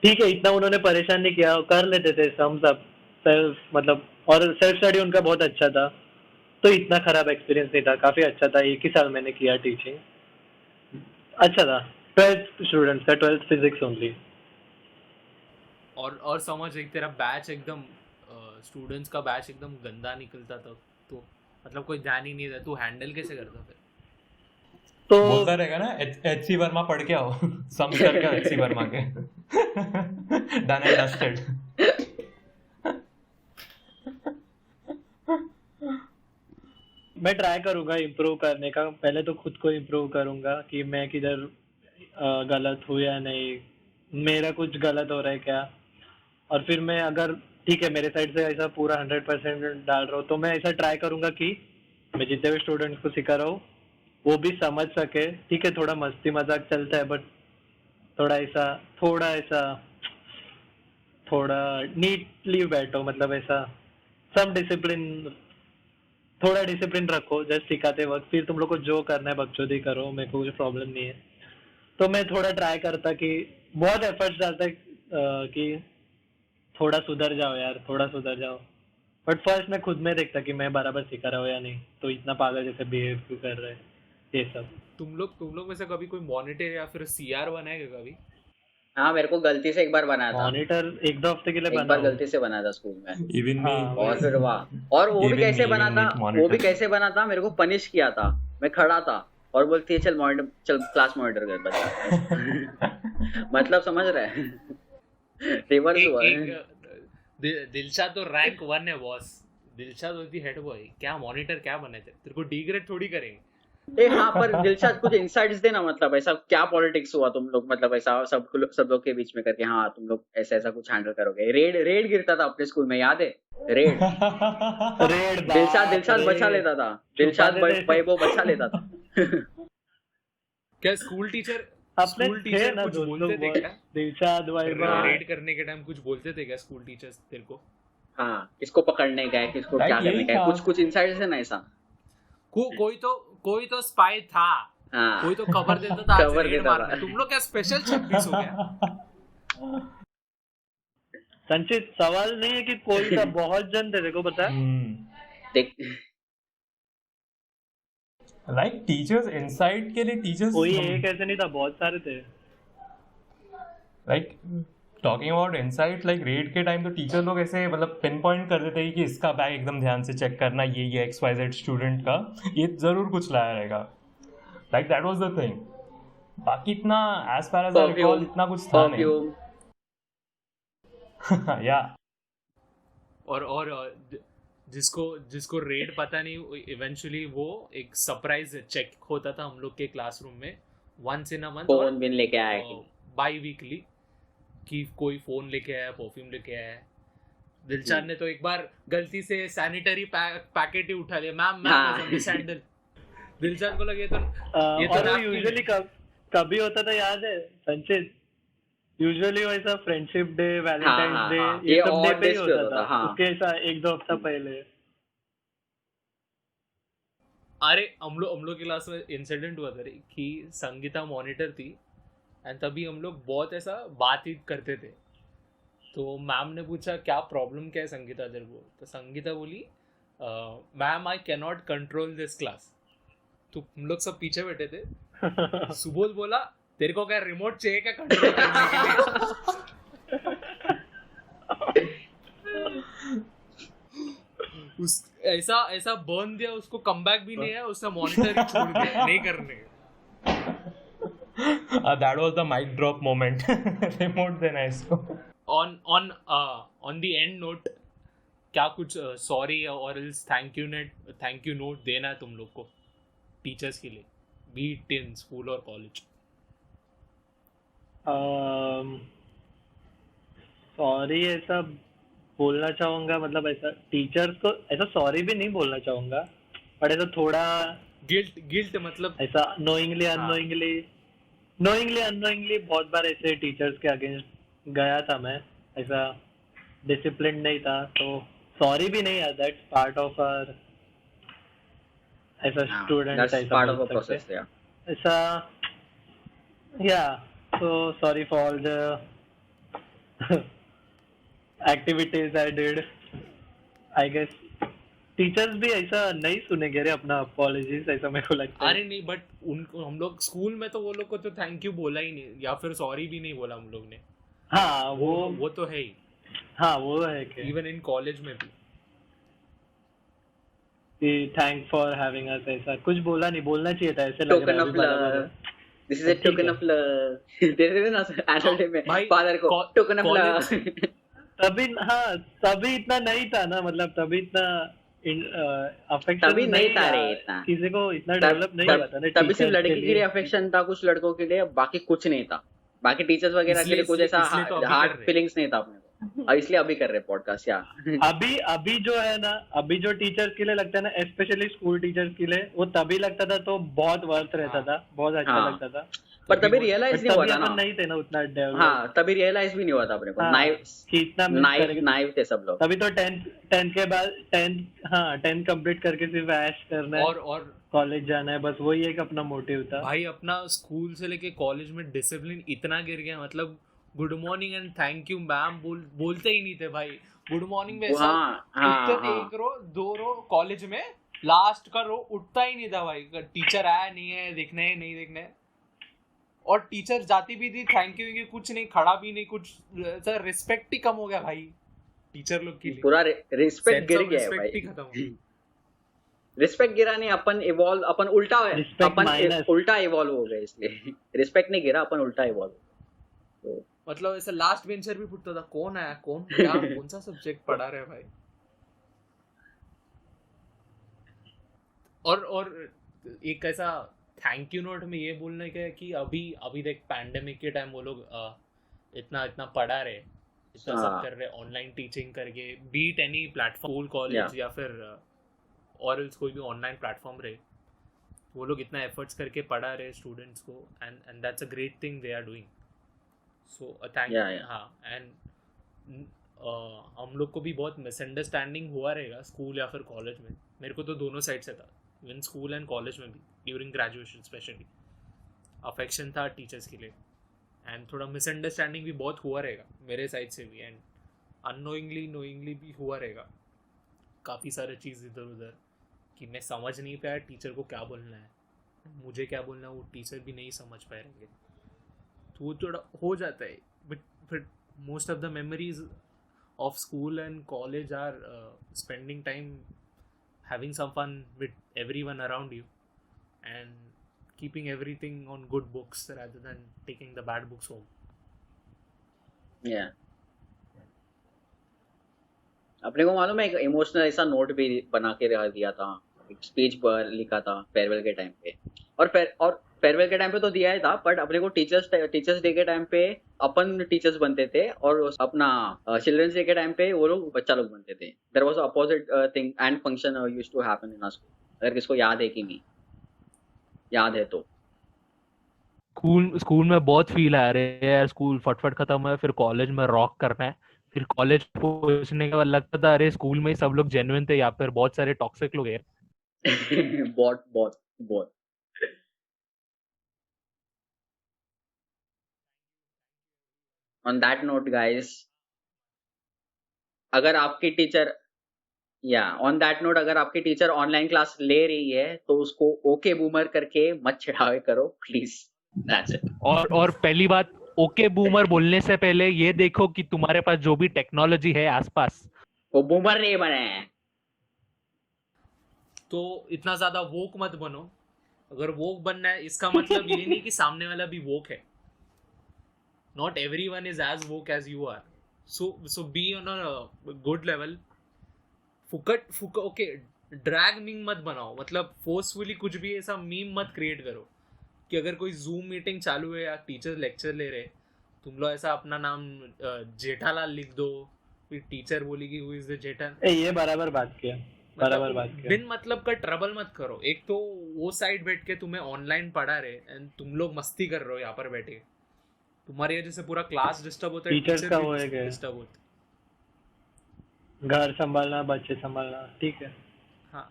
ठीक है इतना उन्होंने परेशान नहीं किया, कर लेते थे सम सब सेल्फ, मतलब और सेल्फ स्टडी उनका बहुत अच्छा था, तो इतना खराब एक्सपीरियंस नहीं था, काफी अच्छा था। 1 ही साल मैंने किया टीचिंग, अच्छा था। 12th स्टूडेंट्स का, 12th फिजिक्स ओनली। और समझ एक तेरा बैच एकदम स्टूडेंट्स का बैच एकदम गंदा निकलता था, तो मतलब कोई ध्यान ही नहीं था, तू हैंडल कैसे करता फिर? तो बोलता रहेगा ना एचसी वर्मा पढ़ के आओ, सम करके एचसी वर्मा के डन एंड डस्टेड। मैं ट्राई करूंगा इम्प्रूव करने का, पहले तो खुद को इम्प्रूव करूंगा कि मैं किधर गलत हूँ या नहीं, मेरा कुछ गलत हो रहा है क्या, और फिर मैं अगर ठीक है मेरे साइड से ऐसा पूरा 100% डाल रहा हूँ तो मैं ऐसा ट्राई करूंगा कि मैं जितने भी स्टूडेंट्स को सिखा रहा हूँ वो भी समझ सके। ठीक है थोड़ा मस्ती मजाक चलता है, बट थोड़ा नीटली बैठो, मतलब ऐसा सम डिसिप्लिन, थोड़ा डिसिप्लिन रखो जस्ट सिखाते वक्त, फिर तुम लोग को जो करना है बकचोदी करो, मेरे को कुछ प्रॉब्लम नहीं है। तो मैं थोड़ा ट्राई करता कि बहुत एफर्ट्स डालता कि थोड़ा सुधर जाओ यार, थोड़ा सुधर जाओ, बट फर्स्ट मैं खुद में देखता कि मैं बराबर सिखा रहा हूँ या नहीं, तो इतना पागल जैसे बिहेव क्यों कर रहे हैं ये सब। तुम लोग में से कभी कोई मॉनिटर या फिर सीआर बना है क्या कभी? हाँ मेरे को गलती से एक बार बनाया था मॉनिटर 1-2 हफ्ते के लिए एक बना बार हूँ। गलती से बनाया था स्कूल में इवन मी और फिर वाह और वो भी Even कैसे me, बना even था me, वो भी monitor. कैसे बना था मेरे को पनिश किया था मैं खड़ा था और बोलती है चल मॉनिटर चल क्लास मॉनिटर कर बच्चा मतलब समझ रहा है रिवर्स हुआ है दिलशाद तो रैंक 1 है बॉस दिलशाद होती हेड बॉय क्या मॉनिटर क्या बने थे तेरे को डिग्रेड थोड़ी करेंगे ए हाँ पर दिलशाद कुछ इनसाइट्स देना मतलब ऐसा क्या पॉलिटिक्स हुआ तुम लोग मतलब ऐसा सब लोग के बीच में करके हाँ तुम लोग ऐसा कुछ हैंडल करोगे रेड गिरता था अपने स्कूल में याद है रेड दिलशाद बचा लेता था दिलशाद वैभव बचा लेता था क्या स्कूल टीचर कुछ बोलते थे क्या दिलशाद वैभव रेड करने के टाइम कुछ बोलते थे क्या स्कूल टीचर्स तेरे को हाँ किसको पकड़ने का है किसको क्या करने का है कुछ इनसाइट्स है ना ऐसा कोई तो स्पाई था हाँ कोई तो खबर देता था खबर देता था तुम लोग क्या स्पेशल 26 हो गया संचित सवाल नहीं है कि कोई था बहुत जन थे देखो पता देख लाइक टीचर्स इनसाइट के लिए टीचर्स कोई एक ऐसे नहीं था बहुत सारे थे like talking about insight like red के टाइम तो टीचर लोग ऐसे मतलब पिन पॉइंट कर देते हैं कि इसका बैग एकदम ध्यान से चेक करना ये XYZ स्टूडेंट का ये जरूर कुछ लाया रहेगा like that was the thing बाकी इतना as far as I recall इतना कुछ था नहीं या और जिसको रेड पता नहीं इवेंचुअली वो एक सरप्राइज चेक होता था हम लोग के क्लासरूम में once in a month phone भी लेके आया बाई वीकली कि कोई फोन लेके आया परफ्यूम लेके आया दिलशाद ने तो एक बार गलती से सैनिटरी पैकेट ही उठा लिया मैम सैंडल दिलशाद को लगे तो ये तो और यूजुअली कभी होता था याद है संचित यूजुअली वैसा फ्रेंडशिप डे वैलेंटाइंस डे ये सब डे पे ही होता था उसके ऐसा 1-2 हफ्ता पहले अरे हम लोग की क्लास में इंसिडेंट हुआ था कि संगीता मॉनिटर थी एंड तभी हम लोग बहुत ऐसा बातचीत करते थे तो मैम ने पूछा क्या प्रॉब्लम क्या है संगीता तेरे को तो संगीता बोली ma'am I can not control this class तो हम लोग सब पीछे बैठे थे सुबोध बोला तेरे को क्या रिमोट चाहिए क्या कंट्रोल करने के लिए ऐसा बर्न दिया उसको कमबैक भी नहीं है उसने मॉनिटर छोड़ दिया नहीं करने that was the mic drop moment remote देना इसको on the end note क्या कुछ सॉरी और एल्स थैंक यू नोट देना है तुम लोग को टीचर्स के लिए बी इट इन स्कूल और कॉलेज सॉरी ऐसा बोलना चाहूंगा मतलब ऐसा टीचर्स को ऐसा सॉरी भी नहीं बोलना चाहूंगा पर ऐसा थोड़ा गिल्ट मतलब ऐसा नोइंगली अननोइंगली बहुत बार ऐसे टीचर्स के अगेंस्ट गया था मैं ऐसा डिसिप्लिन नहीं था तो सॉरी भी नहीं है दैट्स पार्ट ऑफ आवर ऐसा स्टूडेंट ऐसा पार्ट ऑफ अ प्रोसेस ऐसा या so sorry for all the activities I did I guess teachers भी ऐसा नहीं सुनेंगे रे अपना अपॉलजीज ऐसा मेरे को लगता है अरे नहीं बट उनको हम लोग स्कूल में तो वो लोग को तो थैंक यू बोला ही नहीं या फिर सॉरी भी नहीं बोला हम लोग ने हाँ वो तो है ही हाँ वो है कि इवन इन कॉलेज में भी थैंक फॉर हैविंग अस ऐसा कुछ बोला नहीं बोलना चाहिए था ऐसे लग रहा है बराबर This is a token of love दे रहे ना एनुअल डे में फादर को टोकन ऑफ लव तभी इतना नहीं था ना मतलब तभी इतना अफेक्शन तभी नहीं था रे इतना किसी को इतना डेवलप नहीं हुआ था ना तभी सिर्फ लड़की के लिए अफेक्शन था कुछ लड़कों के लिए बाकी कुछ नहीं था बाकी टीचर्स वगैरह के लिए कुछ ऐसा हार्ड फीलिंग्स नहीं था अपने को इसलिए अभी कर रहे पॉडकास्ट या अभी जो है ना अभी जो टीचर्स के लिए लगता है ना स्पेशली स्कूल टीचर्स के लिए वो तभी लगता था तो बहुत वर्थ रहता था बहुत अच्छा लगता था पर तभी रियलाइज नहीं हुआ था ना नहीं थे ना उतना डेवलप हाँ तभी रियलाइज भी नहीं हुआ था अपने को नाइव थे सब लोग तभी तो 10th के बाद 10th कंप्लीट करके सिर्फ ऐश करना है और कॉलेज जाना है बस वही एक अपना मोटिव था भाई अपना स्कूल से लेके कॉलेज में डिसिप्लिन इतना गिर गया मतलब good morning and thank you ma'am बोलते ही नहीं थे भाई गुड मॉर्निंग में एक रो 2 रो कॉलेज में लास्ट का रो उठता ही नहीं था भाई टीचर आया नहीं है देखना है नहीं देखना है और टीचर जाती भी थी थैंक यू कुछ नहीं, खड़ा भी नहीं, कुछ सर रिस्पेक्ट ही कम हो गया भाई टीचर लोग के लिए, पूरा रिस्पेक्ट गिर गया है भाई, खत्म हो गया। रिस्पेक्ट गिरा नहीं, अपन उल्टा इवॉल्व हो गए, इसलिए रिस्पेक्ट नहीं गिरा, अपन उल्टा इवॉल्व। तो मतलब ऐसा लास्ट बेंचर भी पूछता था कौन आया, कौन सा सब्जेक्ट पढ़ा रहे भाई। और एक ऐसा थैंक यू नोट में ये बोलने का है कि अभी देख पैंडेमिक के टाइम वो लोग इतना पढ़ा रहे, इतना सब कर रहे, ऑनलाइन टीचिंग करके, be it any platform, school college या फिर और एल्स कोई भी ऑनलाइन प्लेटफॉर्म रहे, वो लोग इतना एफर्ट्स करके पढ़ा रहे स्टूडेंट्स को, and that's a great thing they are doing. So thank you. हाँ, एंड हम लोग को भी बहुत मिसअंडरस्टैंडिंग हुआ रहेगा स्कूल या फिर कॉलेज में, मेरे को तो दोनों साइड से था, इवन स्कूल एंड कॉलेज में भी, ड्यूरिंग ग्रेजुएशन स्पेशली अफेक्शन था टीचर्स के लिए, एंड थोड़ा मिसअंडरस्टैंडिंग भी बहुत हुआ रहेगा मेरे साइड से भी, एंड नोइंगली भी हुआ रहेगा काफ़ी सारे चीज़ इधर उधर, कि मैं समझ नहीं पाया टीचर को क्या बोलना है, मुझे क्या बोलना है वो टीचर भी नहीं समझ पाए रहेंगे, तो वो थोड़ा हो जाता है। But most of the memories of school and college are spending time having some fun with everyone around you and keeping everything on good books rather than taking the bad books home. Yeah. अपने को मालूम है एक emotional ऐसा note भी बना के रख दिया था, एक स्पीच पर लिखा था फेयरवेल के टाइम पे, और फेयरवेल के टाइम पे तो दिया ही था, बट अपने को टीचर्स डे के टाइम पे अपन टीचर्स बनते थे, और अपना चिल्ड्रंस डे के टाइम पे वो लोग बच्चा लोग बनते थे। There was opposite thing and function used to happen in our school, अगर किसको याद है कि नहीं याद है तो। स्कूल में बहुत फील आ रहे हैं यार, स्कूल फटफट खत्म हुआ, फिर कॉलेज में रॉक करना है, फिर कॉलेज पहुंचने के बाद लगता था अरे स्कूल में ही सब लोग जेन्युइन थे, या फिर बहुत सारे टॉक्सिक लोग हैं। बहुत On that note, guys, अगर आपकी टीचर अगर आपकी टीचर ऑनलाइन क्लास ले रही है तो उसको ओके बूमर करके मत चिढ़ावे करो प्लीज, दैट्स इट। और पहली बात, ओके बूमर बोलने से पहले ये देखो कि तुम्हारे पास जो भी टेक्नोलॉजी है आसपास वो बूमर नहीं बने हैं, तो इतना ज्यादा वोक मत बनो। अगर वोक बनना है इसका मतलब ये नहीं कि सामने वाला भी वोक है, not everyone is as woke as you are, so be on a good level। फुकट ओके ड्रैग मीम मत बनाओ, मतलब फोर्सफुली कुछ भी ऐसा मीम मत क्रिएट करो कि अगर कोई जूम मीटिंग चालू है या टीचर लेक्चर ले रहे, तुम लोग ऐसा अपना नाम जेठालाल लिख दो, फिर टीचर बोलेगी हु इज द जेठा। ये बराबर बात किया, बिन मतलब का ट्रबल मत करो। एक तो वो साइड बैठ के तुम्हें ऑनलाइन पढ़ा रहे एंड तुम लोग मस्ती कर रहे हो यहाँ पर बैठे, तुम्हारी वजह से पूरा क्लास डिस्टर्ब होता है, टीचर का होएगा डिस्टर्ब होता है, घर संभालना, बच्चे संभालना, ठीक है हाँ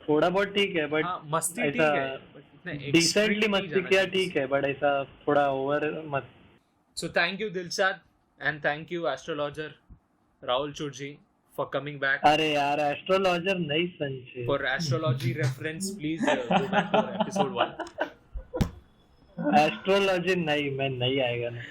थोड़ा बहुत ठीक है, बट मस्ती ठीक है, डिसेंटली मस्ती किया ठीक है, बट ऐसा थोड़ा ओवर मत। So thank you Dilshad and thank you astrologer Rahul Churji for coming back। अरे यार एस्ट्रोलॉजर नहीं Sanjay, for astrology reference please go back to episode 1। Astrology नहीं, मैं नहीं आएगा ना।